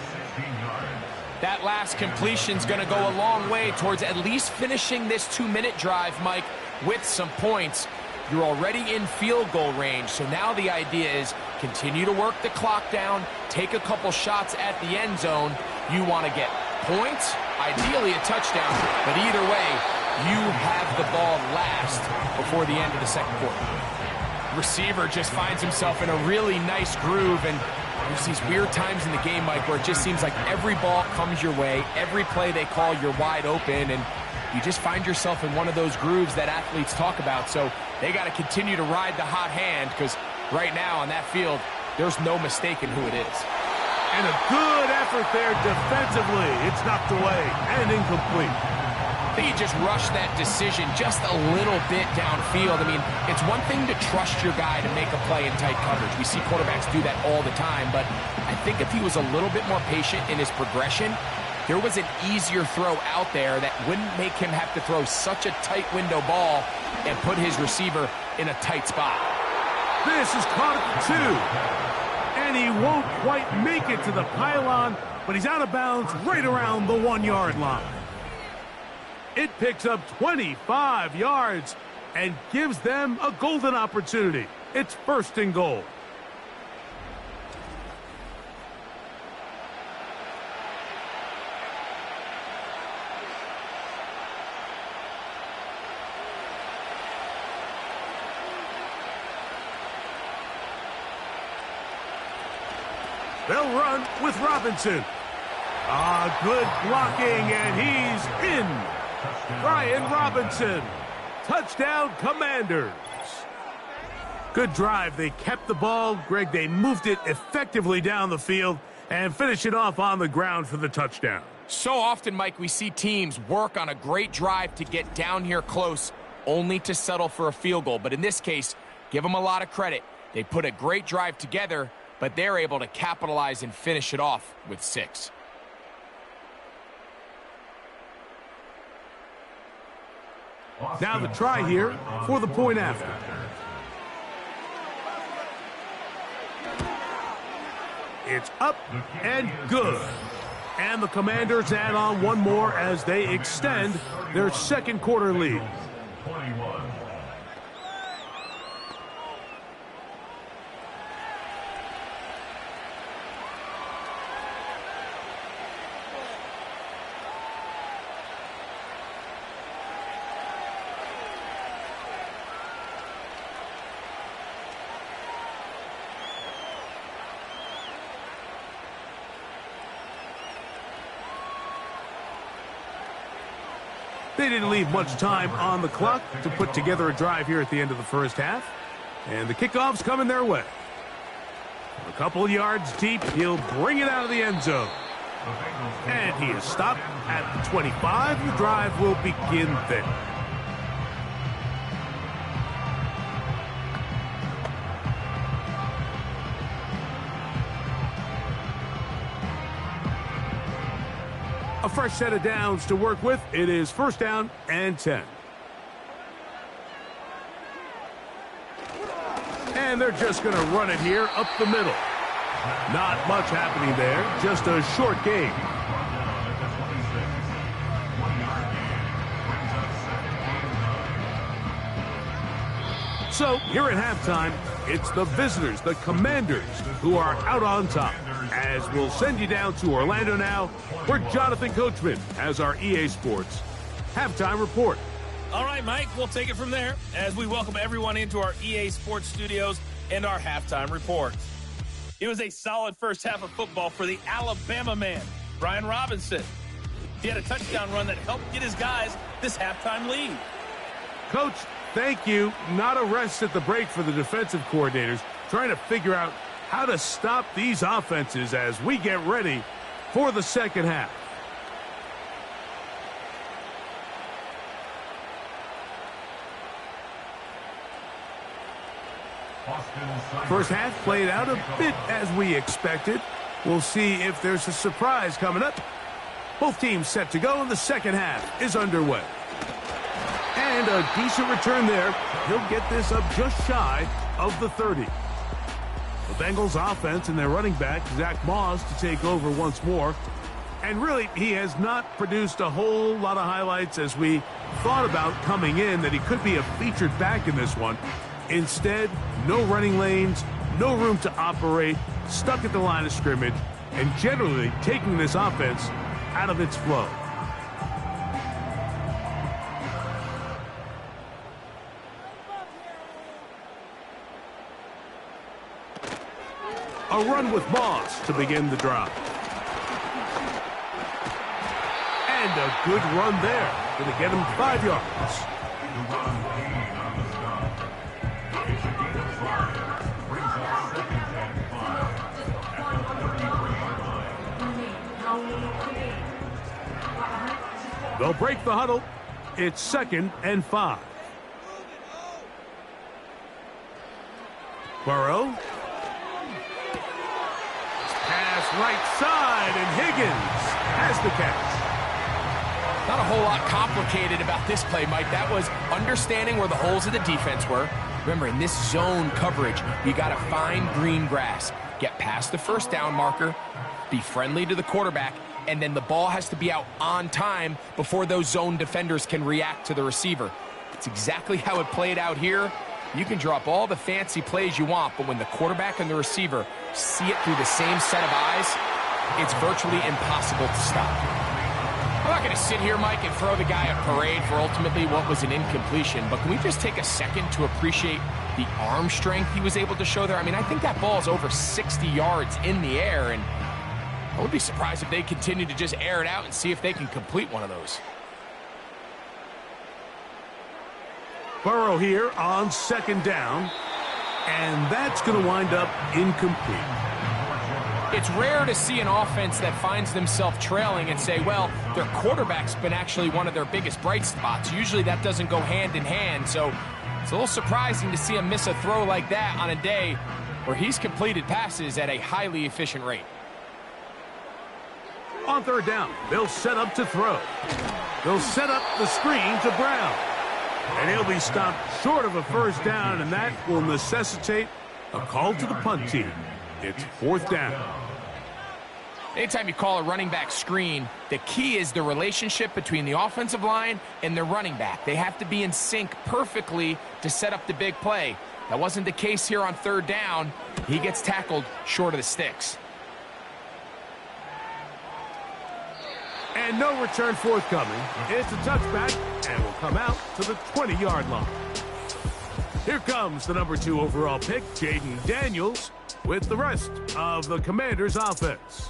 That last completion's going to go a long way towards at least finishing this 2-minute drive, Mike, with some points. You're already in field goal range, so now the idea is continue to work the clock down, take a couple shots at the end zone. You want to get points, ideally a touchdown, but either way, you have the ball last before the end of the 2nd quarter. Receiver just finds himself in a really nice groove, and there's these weird times in the game, Mike, where it just seems like every ball comes your way, every play they call, you're wide open, and you just find yourself in one of those grooves that athletes talk about. So they got to continue to ride the hot hand, because right now on that field, there's no mistaking who it is. And a good effort there defensively. It's knocked away and incomplete. I think he just rushed that decision just a little bit downfield. I mean, it's one thing to trust your guy to make a play in tight coverage. We see quarterbacks do that all the time, but I think if he was a little bit more patient in his progression, there was an easier throw out there that wouldn't make him have to throw such a tight window ball and put his receiver in a tight spot. This is caught at the 2. And he won't quite make it to the pylon, but he's out of bounds right around the 1-yard line. It picks up 25 yards and gives them a golden opportunity. It's 1st and goal. They'll run with Robinson. Good blocking, and he's in. Brian Robinson. Touchdown, Commanders. Good drive. They kept the ball. Greg, they moved it effectively down the field and finished it off on the ground for the touchdown. So often, Mike, we see teams work on a great drive to get down here close, only to settle for a field goal. But in this case, give them a lot of credit. They put a great drive together, but they're able to capitalize and finish it off with 6. Now the try here for the point after. It's up and good. And the Commanders add on one more as they extend their 2nd quarter lead. 21. They didn't leave much time on the clock to put together a drive here at the end of the 1st half. And the kickoff's coming their way. A couple yards deep, he'll bring it out of the end zone. And he is stopped at the 25. The drive will begin there. A fresh set of downs to work with. It is 1st down and 10. And they're just going to run it here up the middle. Not much happening there, just a short gain. So here at halftime, it's the visitors, the Commanders, who are out on top. As we'll send you down to Orlando now, where Jonathan Coachman has our EA Sports halftime report. All right, Mike, we'll take it from there as we welcome everyone into our EA Sports studios and our halftime report. It was a solid 1st half of football for the Alabama man, Brian Robinson. He had a touchdown run that helped get his guys this halftime lead. Coach, Thank you. Not a rest at the break for the defensive coordinators, trying to figure out how to stop these offenses as we get ready for the second half. First half played out a bit as we expected. We'll see if there's a surprise coming up. Both teams set to go, and the second half is underway. And a decent return there. He'll get this up just shy of the 30. The Bengals offense and their running back, Zach Moss, to take over once more. And really, he has not produced a whole lot of highlights as we thought about coming in, that he could be a featured back in this one. Instead, no running lanes, no room to operate, stuck at the line of scrimmage, and generally taking this offense out of its flow. A run with Moss to begin the drive. And a good run there. Going to get him 5 yards. They'll break the huddle. It's 2nd and 5. Burrow. Pass right side, and Higgins has the catch. Not a whole lot complicated about this play, Mike. That was understanding where the holes of the defense were. Remember, in this zone coverage, you got to find green grass, get past the first down marker, be friendly to the quarterback, and then the ball has to be out on time before those zone defenders can react to the receiver. It's exactly how it played out here. You can drop all the fancy plays you want, but when the quarterback and the receiver see it through the same set of eyes, it's virtually impossible to stop. I'm not going to sit here, Mike, and throw the guy a parade for ultimately what was an incompletion, but can we just take a second to appreciate the arm strength he was able to show there? I mean, I think that ball is over 60 yards in the air, and I would be surprised if they continue to just air it out and see if they can complete one of those. Burrow here on 2nd down, and that's going to wind up incomplete. It's rare to see an offense that finds themselves trailing and say, well, their quarterback's been actually one of their biggest bright spots. Usually that doesn't go hand in hand, so it's a little surprising to see him miss a throw like that on a day where he's completed passes at a highly efficient rate. On 3rd down, they'll set up to throw. They'll set up the screen to Brown. And he'll be stopped short of a first down, and that will necessitate a call to the punt team. It's 4th down. Anytime you call a running back screen, the key is the relationship between the offensive line and the running back. They have to be in sync perfectly to set up the big play. That wasn't the case here on 3rd down. He gets tackled short of the sticks. And no return forthcoming. It's a touchback, and will come out to the 20-yard line. Here comes the number 2 overall pick, Jaden Daniels, with the rest of the Commanders' offense.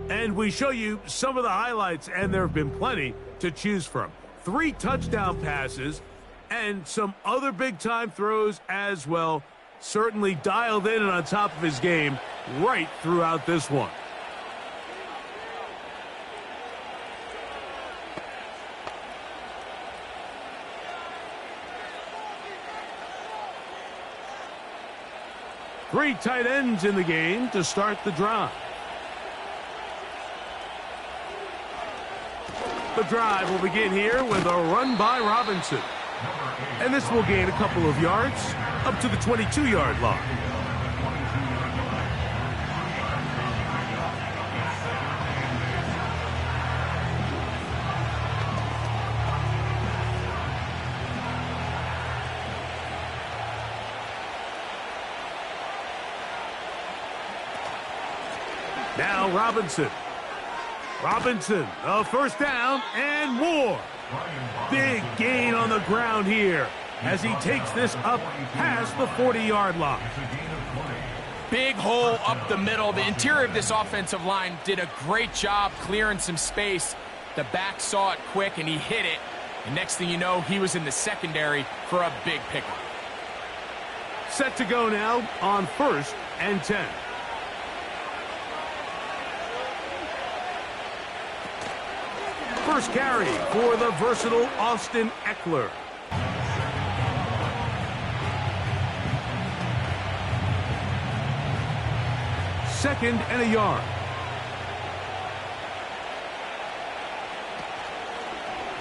And we show you some of the highlights, and there have been plenty to choose from. 3 touchdown passes and some other big-time throws as well. Certainly dialed in and on top of his game right throughout this one. Three tight ends in the game to start the drive. The drive will begin here with a run by Robinson. And this will gain a couple of yards up to the 22-yard line. Now Robinson. Robinson, a first down and more. Big gain on the ground here as he takes this up past the 40-yard line. Big hole up the middle. The interior of this offensive line did a great job clearing some space. The back saw it quick, and he hit it. And next thing you know, he was in the secondary for a big pickup. Set to go now on 1st and 10. First carry for the versatile Austin Eckler. Second and a yard.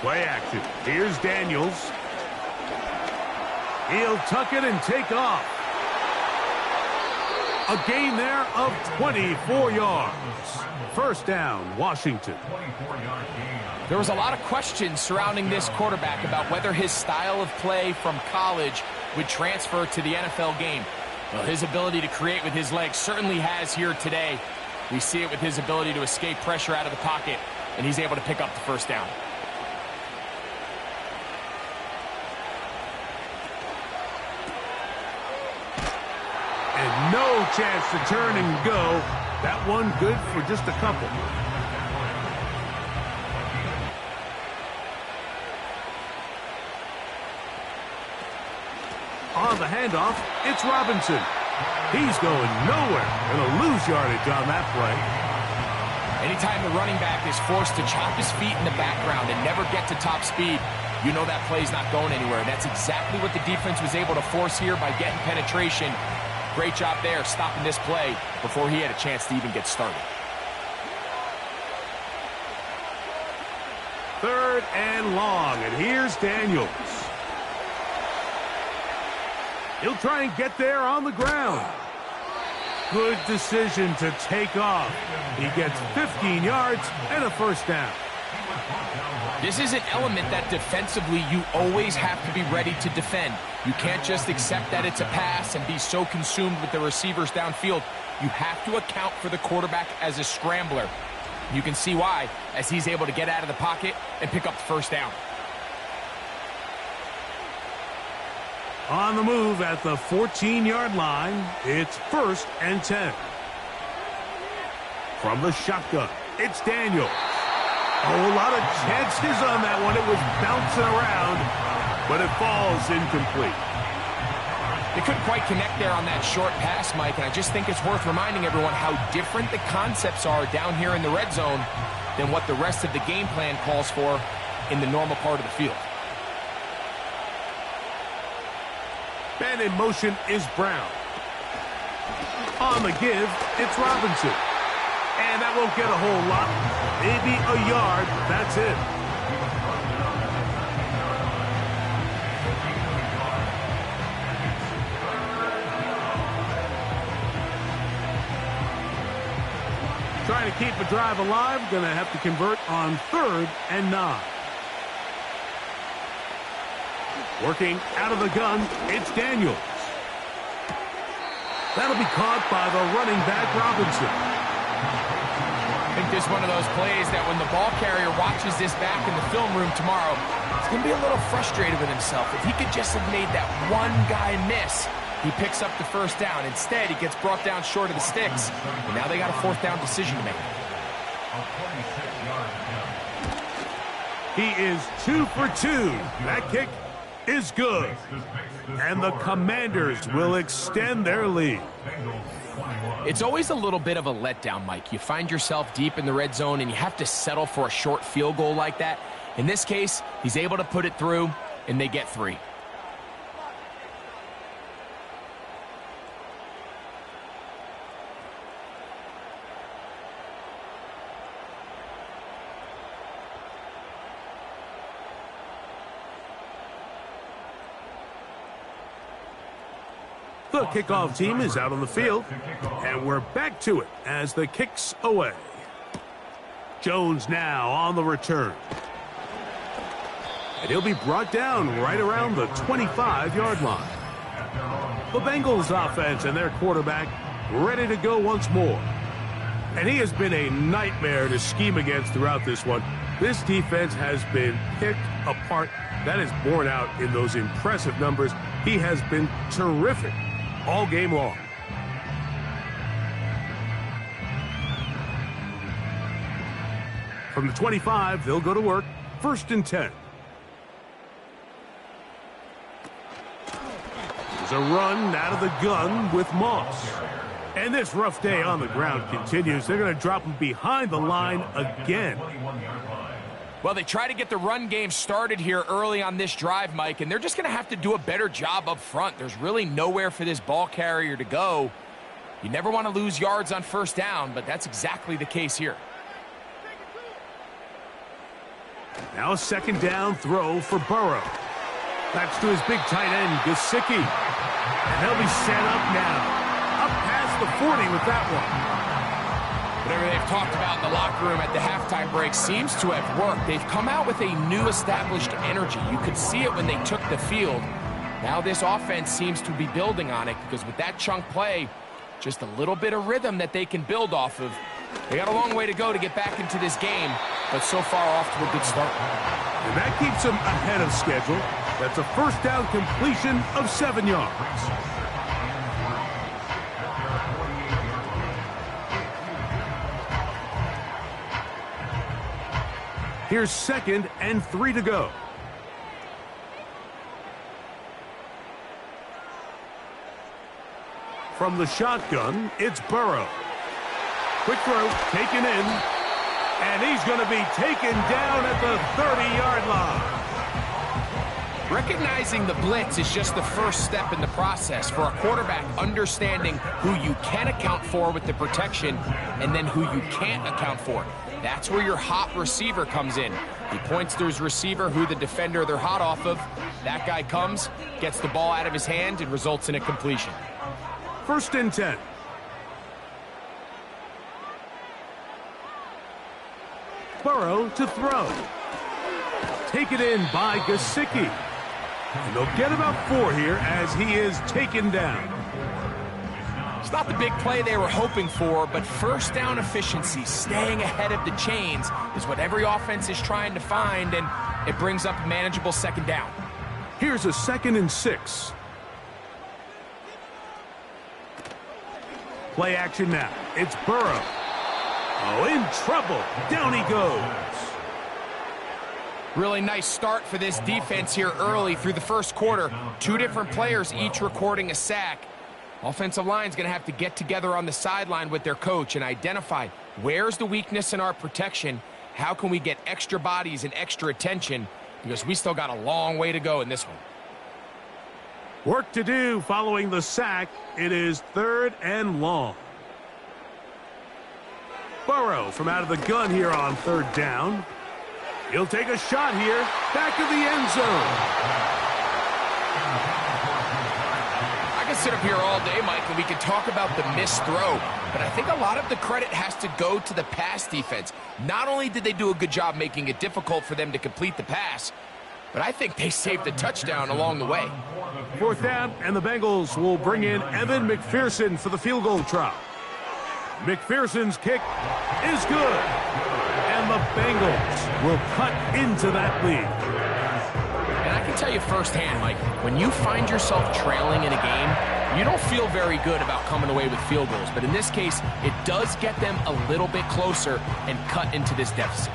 Play action. Here's Daniels. He'll tuck it and take off. A gain there of 24 yards. First down, Washington. There was a lot of questions surrounding this quarterback about whether his style of play from college would transfer to the NFL game. Well, his ability to create with his legs certainly has here today. We see it with his ability to escape pressure out of the pocket, and he's able to pick up the first down. And no chance to turn and go. That one good for just a couple. On the handoff, it's Robinson. He's going nowhere. Going to lose yardage on that play. Anytime the running back is forced to chop his feet in the background and never get to top speed, you know that play's not going anywhere. That's exactly what the defense was able to force here by getting penetration. Great job there, stopping this play before he had a chance to even get started. Third and long, and here's Daniels. He'll try and get there on the ground. Good decision to take off. He gets 15 yards and a first down. This is an element that defensively you always have to be ready to defend. You can't just accept that it's a pass and be so consumed with the receivers downfield. You have to account for the quarterback as a scrambler. You can see why, as he's able to get out of the pocket and pick up the first down. On the move at the 14-yard line, it's 1st and 10. From the shotgun, it's Daniels. Oh, a lot of chances on that one. It was bouncing around, but it falls incomplete. They couldn't quite connect there on that short pass, Mike, and I just think it's worth reminding everyone how different the concepts are down here in the red zone than what the rest of the game plan calls for in the normal part of the field. And in motion is Brown. On the give, it's Robinson. And that won't get a whole lot. Maybe a yard. That's it. Trying to keep the drive alive. Going to have to convert on 3rd and 9. Working out of the gun, it's Daniels. That'll be caught by the running back, Robinson. I think this is one of those plays that when the ball carrier watches this back in the film room tomorrow, he's going to be a little frustrated with himself. If he could just have made that one guy miss, he picks up the first down. Instead, he gets brought down short of the sticks, and now they got a 4th down decision to make. He is 2 for 2. That kick is good. And the Commanders will extend their lead. It's always a little bit of a letdown, Mike. You find yourself deep in the red zone and you have to settle for a short field goal like that. In this case, he's able to put it through and they get 3. The kickoff team is out on the field, and we're back to it as the kick's away. Jones now on the return. And he'll be brought down right around the 25-yard line. The Bengals offense and their quarterback ready to go once more. And he has been a nightmare to scheme against throughout this one. This defense has been picked apart. That is borne out in those impressive numbers. He has been terrific all game long. From the 25, they'll go to work. 1st and 10. There's a run out of the gun with Moss. And this rough day on the ground continues. They're going to drop him behind the line again. Well, they try to get the run game started here early on this drive, Mike, and they're just going to have to do a better job up front. There's really nowhere for this ball carrier to go. You never want to lose yards on first down, but that's exactly the case here. Now a second down throw for Burrow. That's to his big tight end, Gesicki. And they'll be set up now. Up past the 40 with that one. Whatever they've talked about in the locker room at the halftime break seems to have worked. They've come out with a new established energy. You could see it when they took the field. Now this offense seems to be building on it because with that chunk play, just a little bit of rhythm that they can build off of. They got a long way to go to get back into this game, but so far off to a good start. And that keeps them ahead of schedule. That's a first down completion of 7 yards. Here's 2nd and 3 to go. From the shotgun, it's Burrow. Quick throw, taken in, and he's going to be taken down at the 30-yard line. Recognizing the blitz is just the first step in the process for a quarterback, understanding who you can account for with the protection and then who you can't account for. That's where your hot receiver comes in. He points to his receiver, who the defender they're hot off of. That guy comes, gets the ball out of his hand, and results in a completion. 1st and 10. Burrow to throw. Taken in by Gesicki. And they'll get about 4 here as he is taken down. It's not the big play they were hoping for, but first down efficiency, staying ahead of the chains, is what every offense is trying to find, and it brings up a manageable 2nd down. Here's a 2nd and 6. Play action now. It's Burrow. Oh, in trouble. Down he goes. Really nice start for this defense here early through the first quarter. 2 different players each recording a sack. Offensive line's going to have to get together on the sideline with their coach and identify where's the weakness in our protection, how can we get extra bodies and extra attention, because we still got a long way to go in this one. Work to do following the sack. It is 3rd and long. Burrow from out of the gun here on 3rd down. He'll take a shot here, back of the end zone. I can sit up here all day, Mike, and we can talk about the missed throw, but I think a lot of the credit has to go to the pass defense. Not only did they do a good job making it difficult for them to complete the pass, but I think they saved a touchdown along the way. 4th down, and the Bengals will bring in Evan McPherson for the field goal try. McPherson's kick is good, and the Bengals will cut into that lead. And I can tell you firsthand, Mike, when you find yourself trailing in a game, you don't feel very good about coming away with field goals. But in this case, it does get them a little bit closer and cut into this deficit.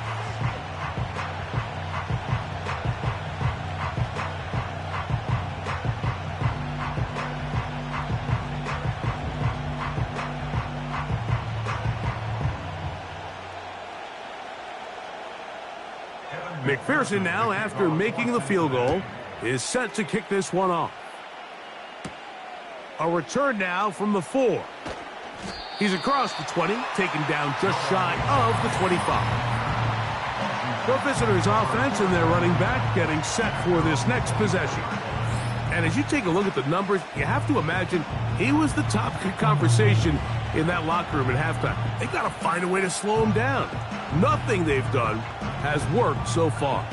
McPherson now, after making the field goal, is set to kick this one off. A return now from the 4. He's across the 20, taken down just shy of the 25. The visitors' offense and their running back getting set for this next possession. And as you take a look at the numbers, you have to imagine he was the topic of conversation in that locker room at halftime. They got to find a way to slow him down. Nothing they've done has worked so far.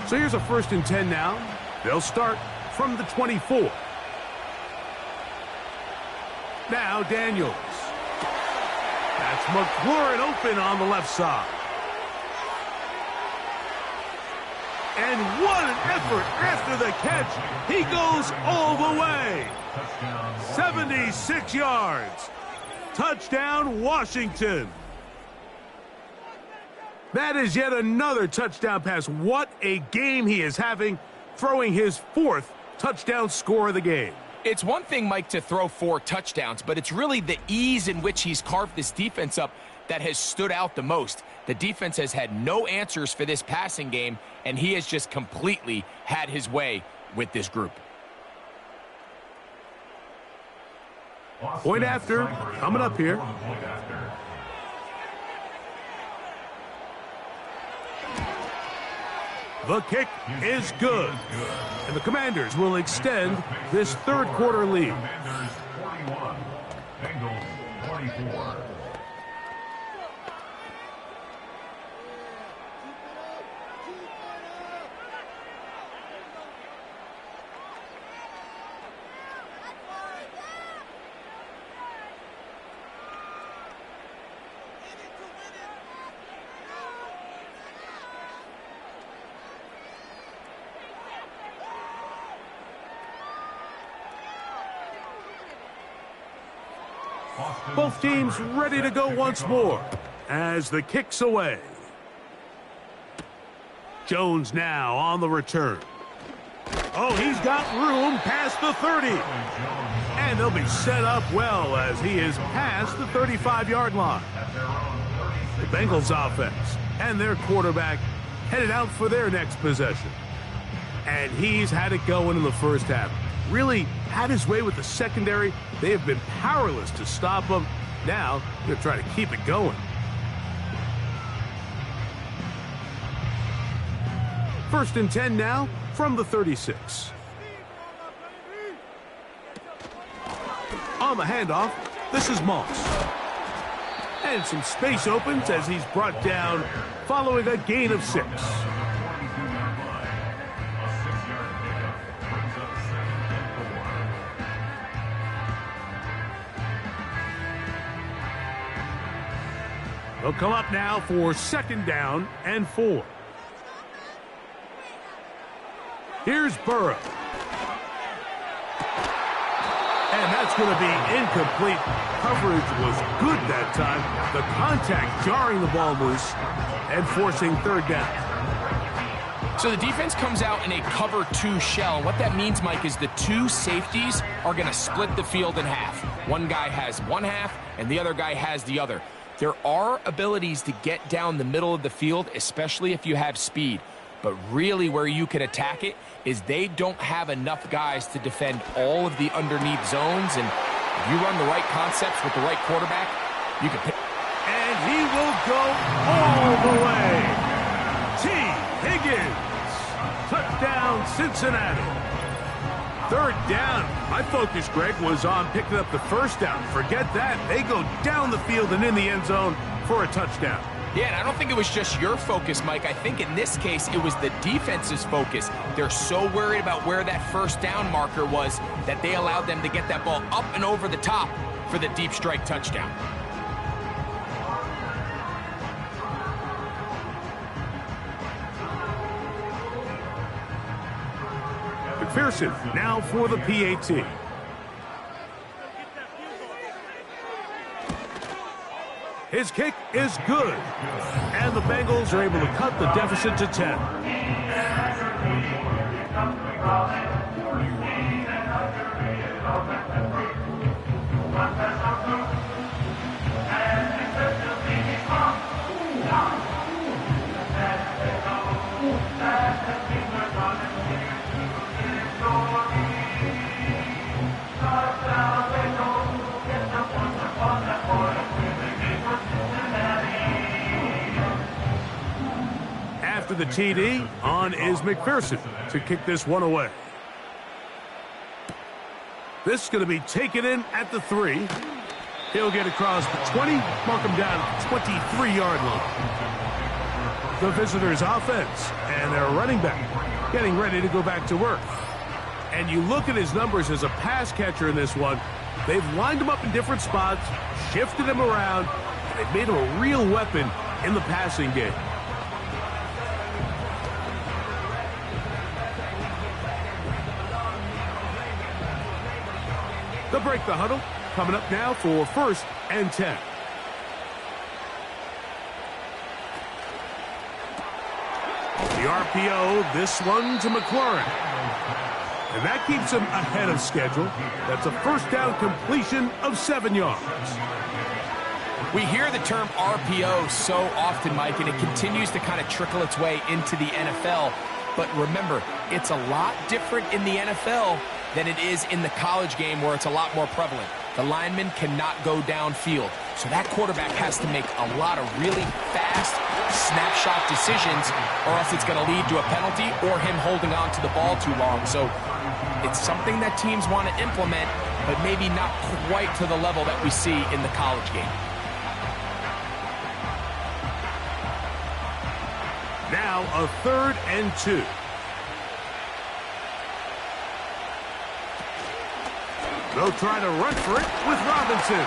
So here's a 1st and 10 now. They'll start from the 24. Now Daniels. That's McLaurin open on the left side. And what an effort after the catch. He goes all the way. 76 yards. Touchdown, Washington. That is yet another touchdown pass. What a game he is having, throwing his 4th touchdown score of the game. It's one thing, Mike, to throw 4 touchdowns, but it's really the ease in which he's carved this defense up that has stood out the most. The defense has had no answers for this passing game, and he has just completely had his way with this group. Point after, coming up here. The kick is good, and the Commanders will extend this third-quarter lead. Commanders 41, Bengals 24. Both teams ready to go once more as the kick's away. Jones now on the return. Oh, he's got room past the 30. And they'll be set up well as he is past the 35-yard line. The Bengals offense and their quarterback headed out for their next possession. And he's had it going in the first half. Really had his way with the secondary. They have been powerless to stop him. Now they're trying to keep it going. First and 10 now from the 36. On the handoff, this is Moss. And some space opens as he's brought down following a gain of 6. They'll come up now for 2nd down and 4. Here's Burrow. And that's going to be incomplete. Coverage was good that time. The contact jarring the ball loose and forcing 3rd down. So the defense comes out in a cover 2 shell. What that means, Mike, is the 2 safeties are going to split the field in half. One guy has one half and the other guy has the other. There are abilities to get down the middle of the field, especially if you have speed. But really where you can attack it is they don't have enough guys to defend all of the underneath zones. And if you run the right concepts with the right quarterback, you can pick. And he will go all the way. T. Higgins. Touchdown, Cincinnati. 3rd down. My focus, Greg, was on picking up the 1st down. Forget that. They go down the field and in the end zone for a touchdown. Yeah, and I don't think it was just your focus, Mike. I think in this case, it was the defense's focus. They're so worried about where that 1st down marker was that they allowed them to get that ball up and over the top for the deep strike touchdown. McPherson now for the PAT. His kick is good. And the Bengals are able to cut the deficit to 10. After the TD, on is McPherson to kick this one away. This is going to be taken in at the 3. He'll get across the 20, mark him down at the 23-yard line. The visitors' offense and their running back getting ready to go back to work. And you look at his numbers as a pass catcher in this one. They've lined him up in different spots, shifted him around, and they've made him a real weapon in the passing game. They'll break the huddle. Coming up now for 1st and 10. The RPO, this one to McLaurin. And that keeps him ahead of schedule. That's a first down completion of 7 yards. We hear the term RPO so often, Mike, and it continues to kind of trickle its way into the NFL. But remember, it's a lot different in the NFL than it is in the college game where it's a lot more prevalent. The lineman cannot go downfield. So that quarterback has to make a lot of really fast snapshot decisions, or else it's going to lead to a penalty or him holding on to the ball too long. So it's something that teams want to implement, but maybe not quite to the level that we see in the college game. Now a 3rd and 2. They'll try to run for it with Robinson.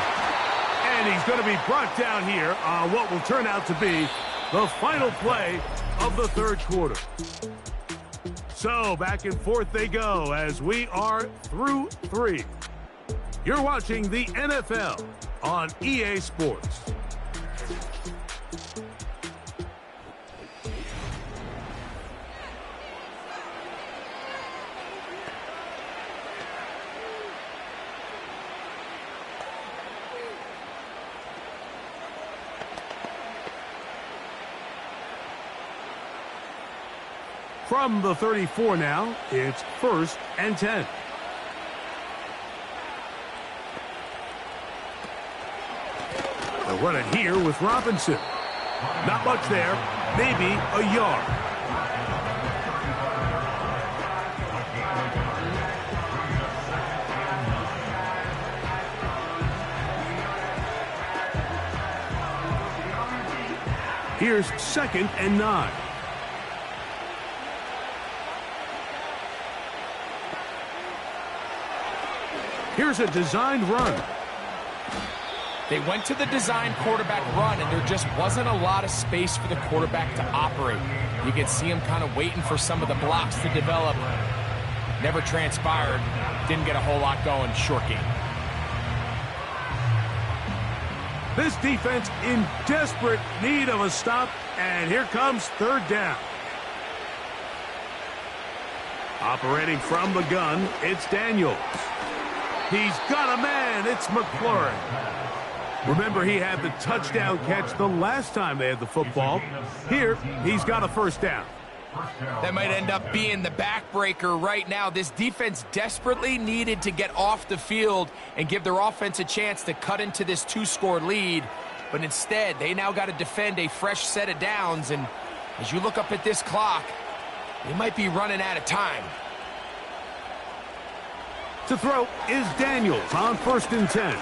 And he's going to be brought down here on what will turn out to be the final play of the 3rd quarter. So back and forth they go as we are through 3. You're watching the NFL on EA Sports. From the 34 now, it's 1st and 10. They'll run it here with Robinson. Not much there, maybe a yard. Here's 2nd and 9. Here's a designed run. They went to the designed quarterback run, and there just wasn't a lot of space for the quarterback to operate. You could see him kind of waiting for some of the blocks to develop. Never transpired. Didn't get a whole lot going. Short game. This defense in desperate need of a stop, and here comes 3rd down. Operating from the gun, it's Daniels. He's got a man. It's McLaurin. Remember, he had the touchdown catch the last time they had the football. Here, he's got a 1st down. That might end up being the backbreaker right now. This defense desperately needed to get off the field and give their offense a chance to cut into this 2-score lead. But instead, they now got to defend a fresh set of downs. And as you look up at this clock, they might be running out of time. To throw is Daniels on 1st and 10.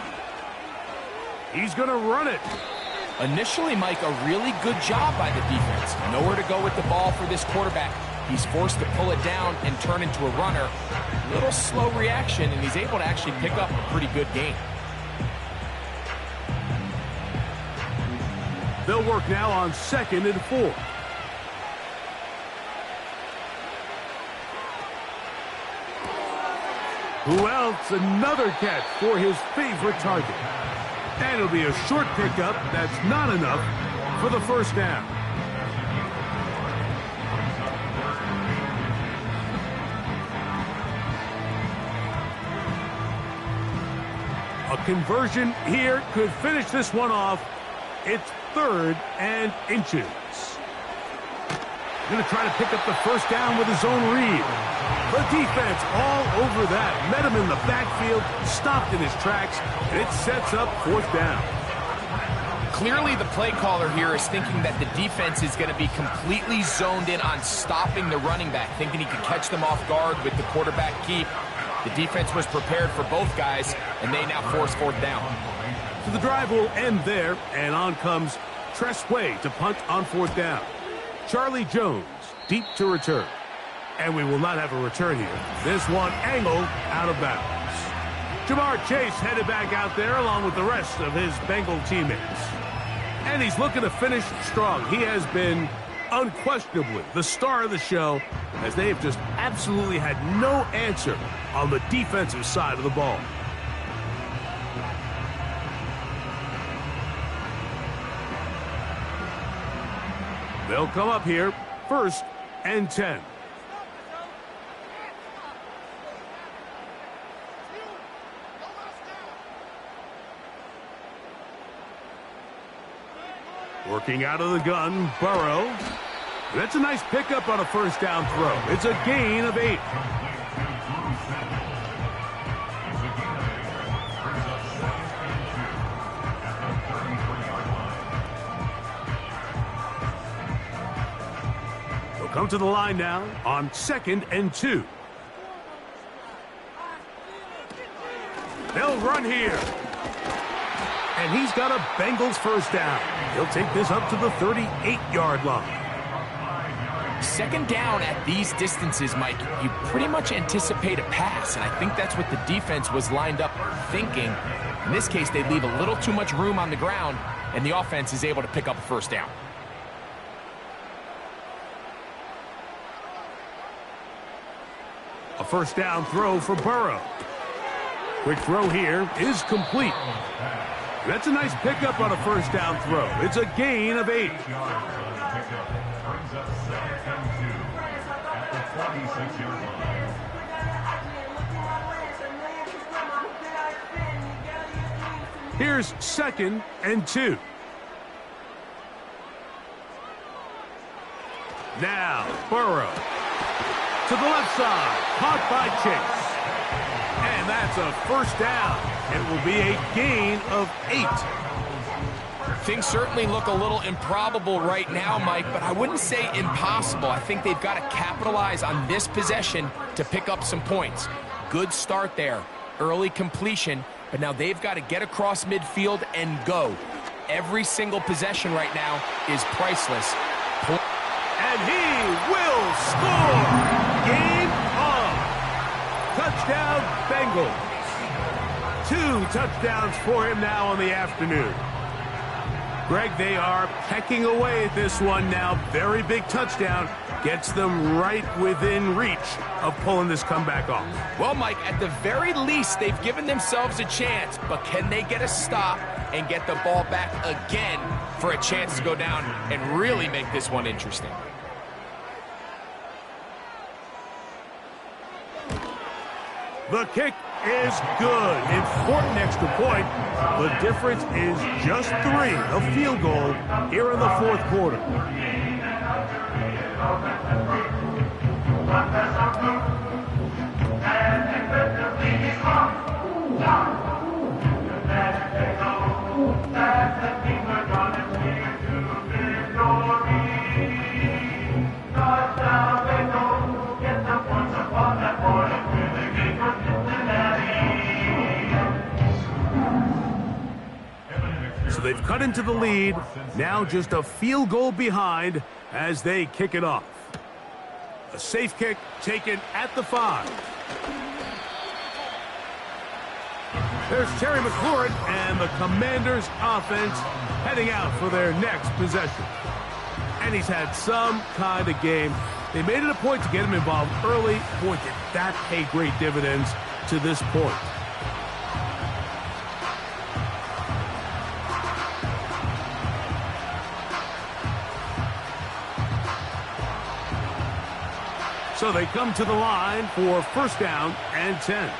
He's going to run it. Initially, Mike, a really good job by the defense. Nowhere to go with the ball for this quarterback. He's forced to pull it down and turn into a runner. A little slow reaction, and he's able to actually pick up a pretty good gain. They'll work now on 2nd and 4. Who else? Another catch for his favorite target. And it'll be a short pickup. That's not enough for the 1st down. A conversion here could finish this one off. It's 3rd and inches. Going to try to pick up the 1st down with his own read. The defense all over that. Met him in the backfield, stopped in his tracks, and it sets up 4th down. Clearly the play caller here is thinking that the defense is going to be completely zoned in on stopping the running back, thinking he could catch them off guard with the quarterback keep. The defense was prepared for both guys, and they now force 4th down. So the drive will end there, and on comes Tressway to punt on 4th down. Charlie Jones deep to return. And we will not have a return here. This one angled out of bounds. Jamar Chase headed back out there along with the rest of his Bengal teammates. And he's looking to finish strong. He has been unquestionably the star of the show, as they have just absolutely had no answer on the defensive side of the ball. They'll come up here 1st and 10. Working out of the gun, Burrow. That's a nice pickup on a first down throw. It's a gain of 8. They'll come to the line now on 2nd and 2. They'll run here. And he's got a Bengals first down. He'll take this up to the 38-yard line. 2nd down at these distances, Mike, you pretty much anticipate a pass, and I think that's what the defense was lined up thinking. In this case, they leave a little too much room on the ground, and the offense is able to pick up a first down. A first down throw for Burrow. Quick throw here is complete. That's a nice pickup on a first down throw. It's a gain of 8. Brings up 2nd and 2 at the 26-yard line. Here's 2nd and 2. Now, Burrow. To the left side. Caught by Chase. And that's a first down. It will be a gain of 8. Things certainly look a little improbable right now, Mike, but I wouldn't say impossible. I think they've got to capitalize on this possession to pick up some points. Good start there. Early completion, but now they've got to get across midfield and go. Every single possession right now is priceless. And he will score! Game on! Touchdown, Bengals. 2 touchdowns for him now on the afternoon. Greg, they are pecking away at this one now. Very big touchdown. Gets them right within reach of pulling this comeback off. Well, Mike, at the very least, they've given themselves a chance, but can they get a stop and get the ball back again for a chance to go down and really make this one interesting? The kick is good. Important extra point. The difference is just 3, a field goal here in the 4th quarter. So they've cut into the lead. Now just a field goal behind as they kick it off. A safe kick taken at the 5. There's Terry McLaurin and the Commanders offense heading out for their next possession. And he's had some kind of game. They made it a point to get him involved early. Boy, did that pay great dividends to this point. So they come to the line for first down and 10.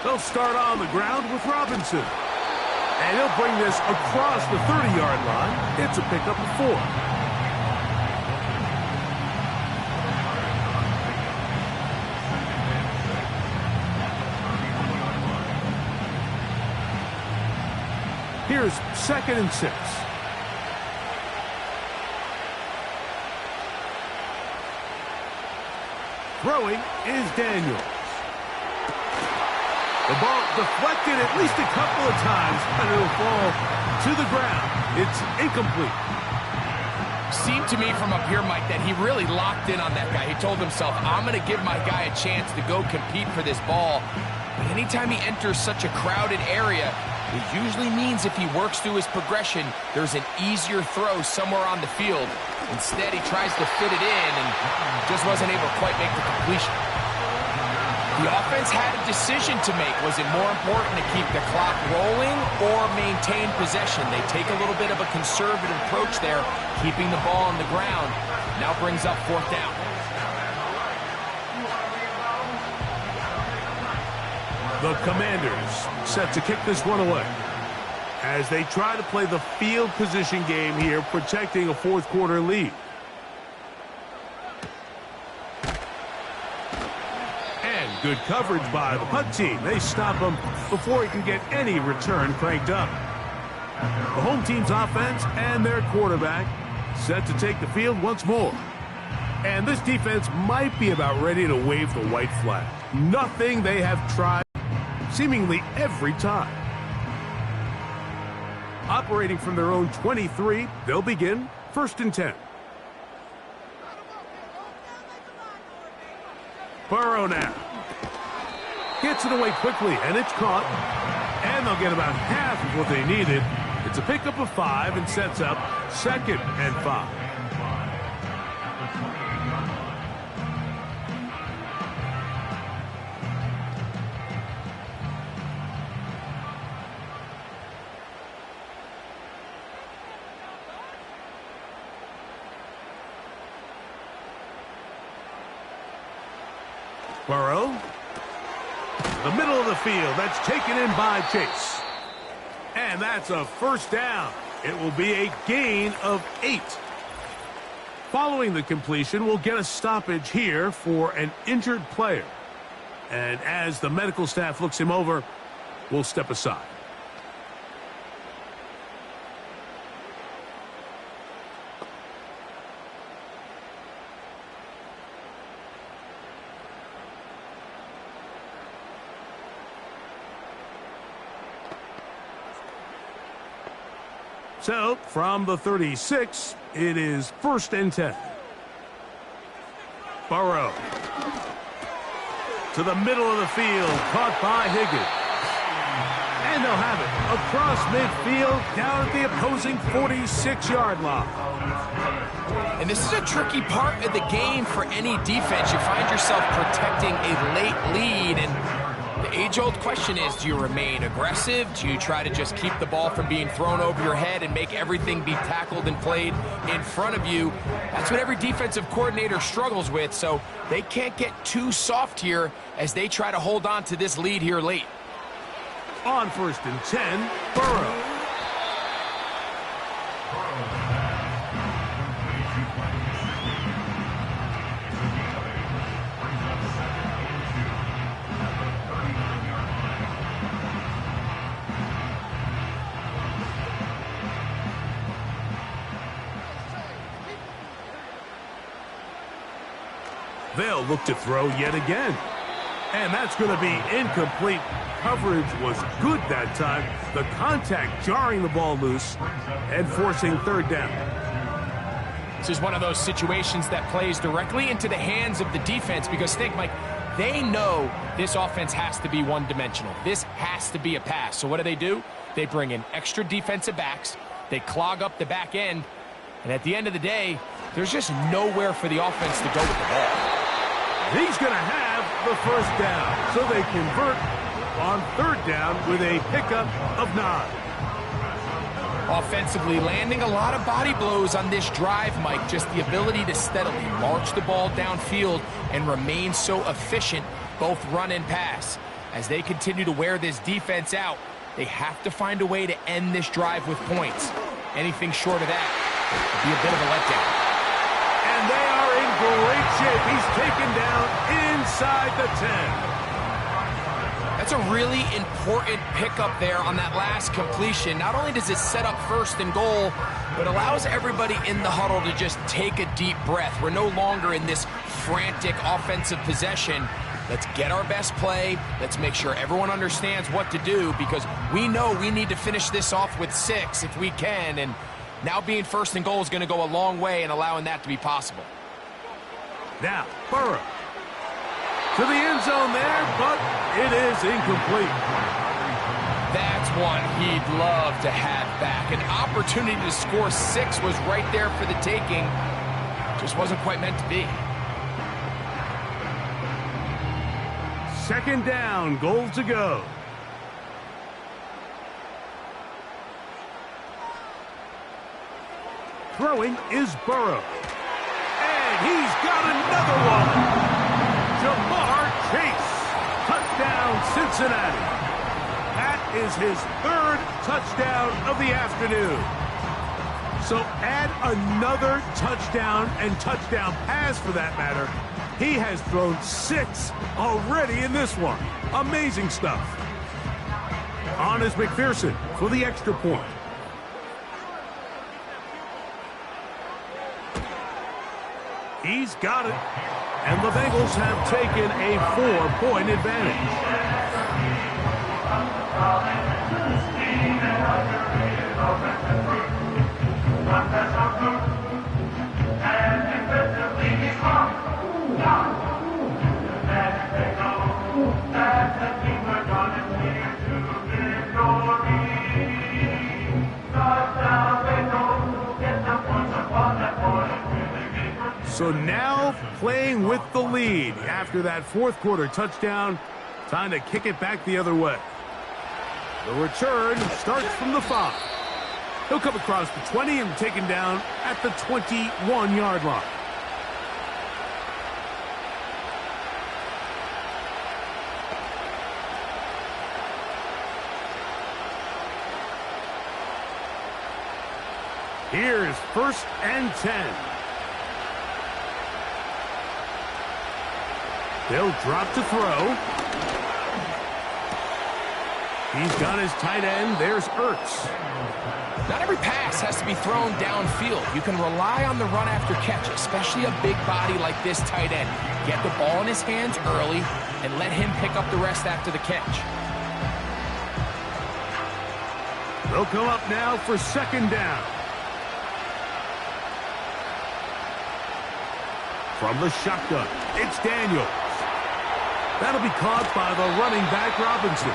They'll start on the ground with Robinson. And he'll bring this across the 30-yard line. It's a pickup of 4. Here's 2nd and 6. Throwing is Daniels. The ball deflected at least a couple of times, and it'll fall to the ground. It's incomplete. Seemed to me from up here, Mike, that he really locked in on that guy. He told himself, I'm going to give my guy a chance to go compete for this ball. But anytime he enters such a crowded area, it usually means if he works through his progression, there's an easier throw somewhere on the field. Instead, he tries to fit it in and just wasn't able to quite make the completion. The offense had a decision to make. Was it more important to keep the clock rolling or maintain possession? They take a little bit of a conservative approach there, keeping the ball on the ground. Now brings up 4th down. The Commanders set to kick this one away as they try to play the field position game here, protecting a 4th quarter lead. And good coverage by the punt team. They stop him before he can get any return cranked up. The home team's offense and their quarterback set to take the field once more. And this defense might be about ready to wave the white flag. Nothing they have tried seemingly every time. Operating from their own 23, they'll begin 1st and 10. Burrow now. Gets it away quickly, and it's caught. And they'll get about half of what they needed. It's a pickup of 5 and sets up 2nd and 5. Burrow. The middle of the field. That's taken in by Chase. And that's a 1st down. It will be a gain of 8. Following the completion, we'll get a stoppage here for an injured player. And as the medical staff looks him over, we'll step aside. So, from the 36, it is 1st and 10. Burrow. To the middle of the field, caught by Higgins. And they'll have it across midfield, down at the opposing 46-yard line. And this is a tricky part of the game for any defense. You find yourself protecting a late lead, and the age-old question is, do you remain aggressive? Do you try to just keep the ball from being thrown over your head and make everything be tackled and played in front of you? That's what every defensive coordinator struggles with, so they can't get too soft here as they try to hold on to this lead here late. On 1st and 10, Burrow. They'll look to throw yet again. And that's going to be incomplete. Coverage was good that time. The contact jarring the ball loose and forcing 3rd down. This is one of those situations that plays directly into the hands of the defense because think, Mike, they know this offense has to be one-dimensional. This has to be a pass. So what do? They bring in extra defensive backs. They clog up the back end. And at the end of the day, there's just nowhere for the offense to go with the ball. He's going to have the 1st down. So they convert on 3rd down with a pickup of 9. Offensively, landing a lot of body blows on this drive, Mike. Just the ability to steadily march the ball downfield and remain so efficient, both run and pass. As they continue to wear this defense out, they have to find a way to end this drive with points. Anything short of that would be a bit of a letdown. And they are in great shape. He's taken down inside the 10. That's a really important pickup there on that last completion. Not only does it set up 1st and goal, but allows everybody in the huddle to just take a deep breath. We're no longer in this frantic offensive possession. Let's get our best play. Let's make sure everyone understands what to do because we know we need to finish this off with 6 if we can. And now being 1st and goal is going to go a long way in allowing that to be possible. Now, Burrow. To the end zone there, but it is incomplete. That's one he'd love to have back. An opportunity to score 6 was right there for the taking. Just wasn't quite meant to be. second down, goal to go. Throwing is Burrow. And he's got another one. Jamar Chase. Touchdown, Cincinnati. That is his third touchdown of the afternoon. So add another touchdown and touchdown pass for that matter. He has thrown 6 already in this one. Amazing stuff. On is McPherson for the extra point. He's got it. And the Bengals have taken a 4-point advantage. So now playing with the lead after that fourth quarter touchdown. Time to kick it back the other way. The return starts from the 5. He'll come across the 20 and taken down at the 21-yard line. Here's 1st and 10. They'll drop to throw. He's got his tight end. There's Ertz. Not every pass has to be thrown downfield. You can rely on the run after catch, especially a big body like this tight end. Get the ball in his hands early and let him pick up the rest after the catch. They'll come up now for 2nd down. From the shotgun, it's Daniels. That'll be caught by the running back, Robinson.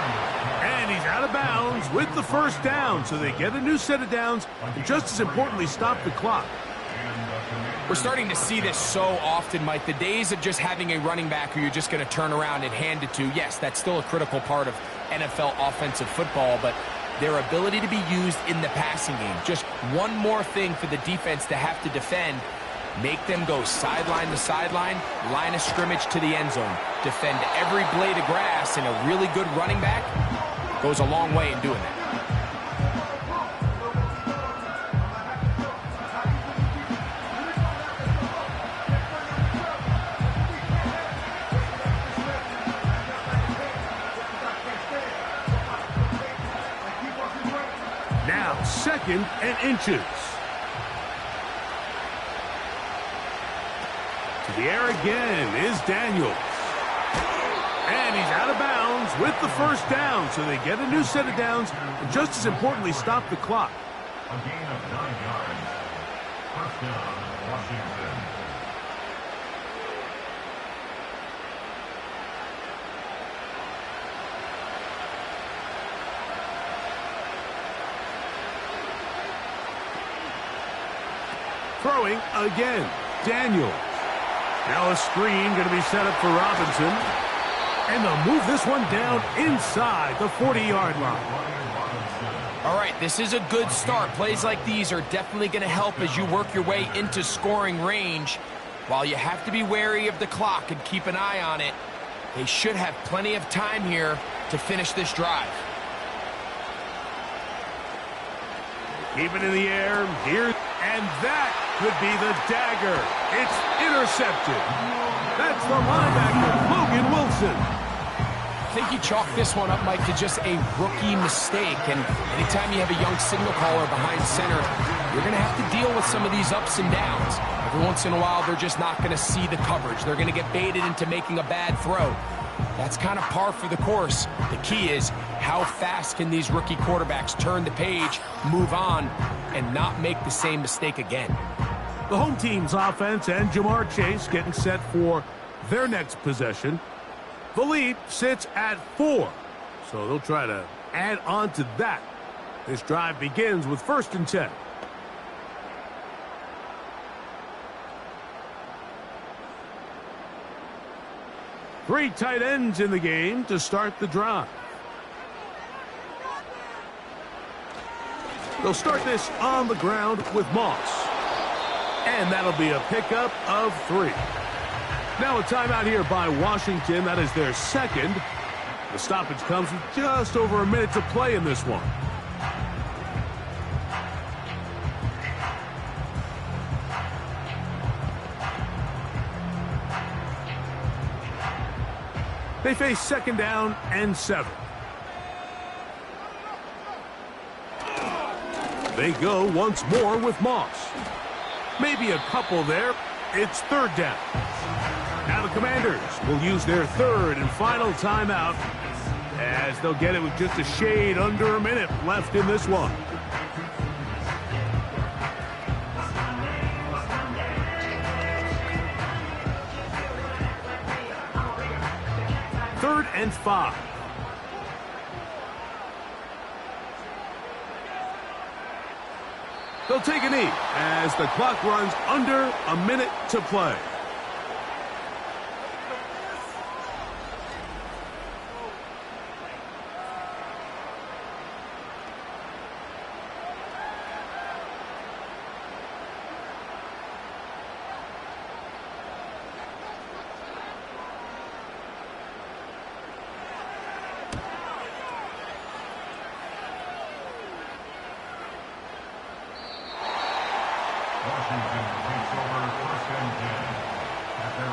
And he's out of bounds with the 1st down, so they get a new set of downs, and just as importantly, stop the clock. We're starting to see this so often, Mike. The days of just having a running back who you're just going to turn around and hand it to, yes, that's still a critical part of NFL offensive football, but their ability to be used in the passing game, just one more thing for the defense to have to defend. Make them go sideline to sideline, line of scrimmage to the end zone. Defend every blade of grass, and a really good running back goes a long way in doing that. Now 2nd and inches. The air again is Daniels. And he's out of bounds with the 1st down, so they get a new set of downs, and just as importantly, stop the clock. A gain of 9 yards. 1st down, Washington. Throwing again, Daniels. Now a screen going to be set up for Robinson. And they'll move this one down inside the 40-yard line. All right, this is a good start. Plays like these are definitely going to help as you work your way into scoring range. While you have to be wary of the clock and keep an eye on it, they should have plenty of time here to finish this drive. Keep it in the air. Here, and that could be the dagger. It's intercepted. That's the linebacker, Logan Wilson. I think you chalk this one up, Mike, to just a rookie mistake. And anytime you have a young signal caller behind center, you're going to have to deal with some of these ups and downs. Every once in a while, they're just not going to see the coverage. They're going to get baited into making a bad throw. That's kind of par for the course. The key is how fast can these rookie quarterbacks turn the page, move on, and not make the same mistake again. The home team's offense and Jamar Chase getting set for their next possession. The lead sits at 4, so they'll try to add on to that. This drive begins with 1st and 10. Three tight ends in the game to start the drive. They'll start this on the ground with Moss. And that'll be a pickup of 3. Now a timeout here by Washington. That is their second. The stoppage comes with just over a minute to play in this one. They face second down and 7. They go once more with Moss. Maybe a couple there. It's third down. Now the Commanders will use their third and final timeout as they'll get it with just a shade under a minute left in this one. Third and 5. They'll take a knee as the clock runs under a minute to play.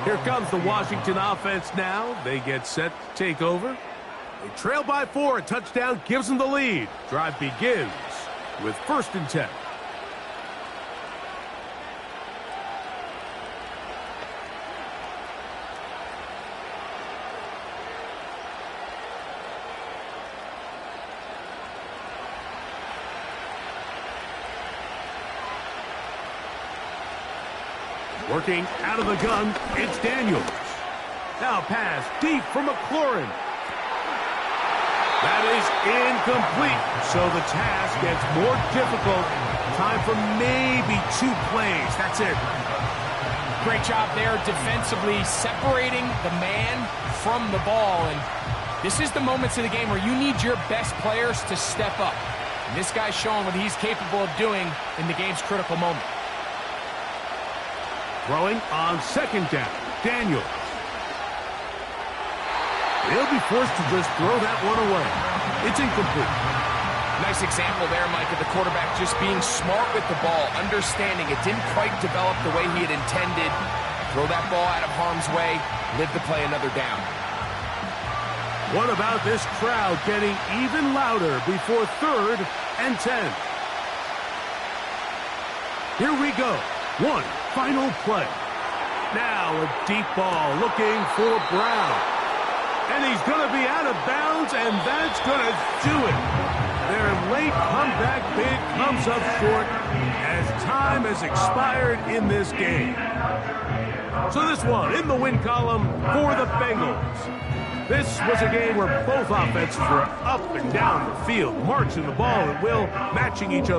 Here comes the Washington offense now. They get set to take over. They trail by 4. A touchdown gives them the lead. Drive begins with 1st and 10. Working out of the gun, it's Daniels. Now pass deep from McLaurin. That is incomplete, so the task gets more difficult. Time for maybe 2 plays. That's it. Great job there defensively, separating the man from the ball. And this is the moments of the game where you need your best players to step up. And this guy's showing what he's capable of doing in the game's critical moment. Throwing on second down, Daniels. He'll be forced to just throw that one away. It's incomplete. Nice example there, Mike, of the quarterback just being smart with the ball, understanding it didn't quite develop the way he had intended. Throw that ball out of harm's way, live to play another down. What about this crowd getting even louder before 3rd and 10? Here we go. One final play. Now a deep ball looking for Brown. And he's going to be out of bounds, and that's going to do it. Their late comeback bid comes up short as time has expired in this game. So this one in the win column for the Bengals. This was a game where both offenses were up and down the field, marching the ball at will, matching each other.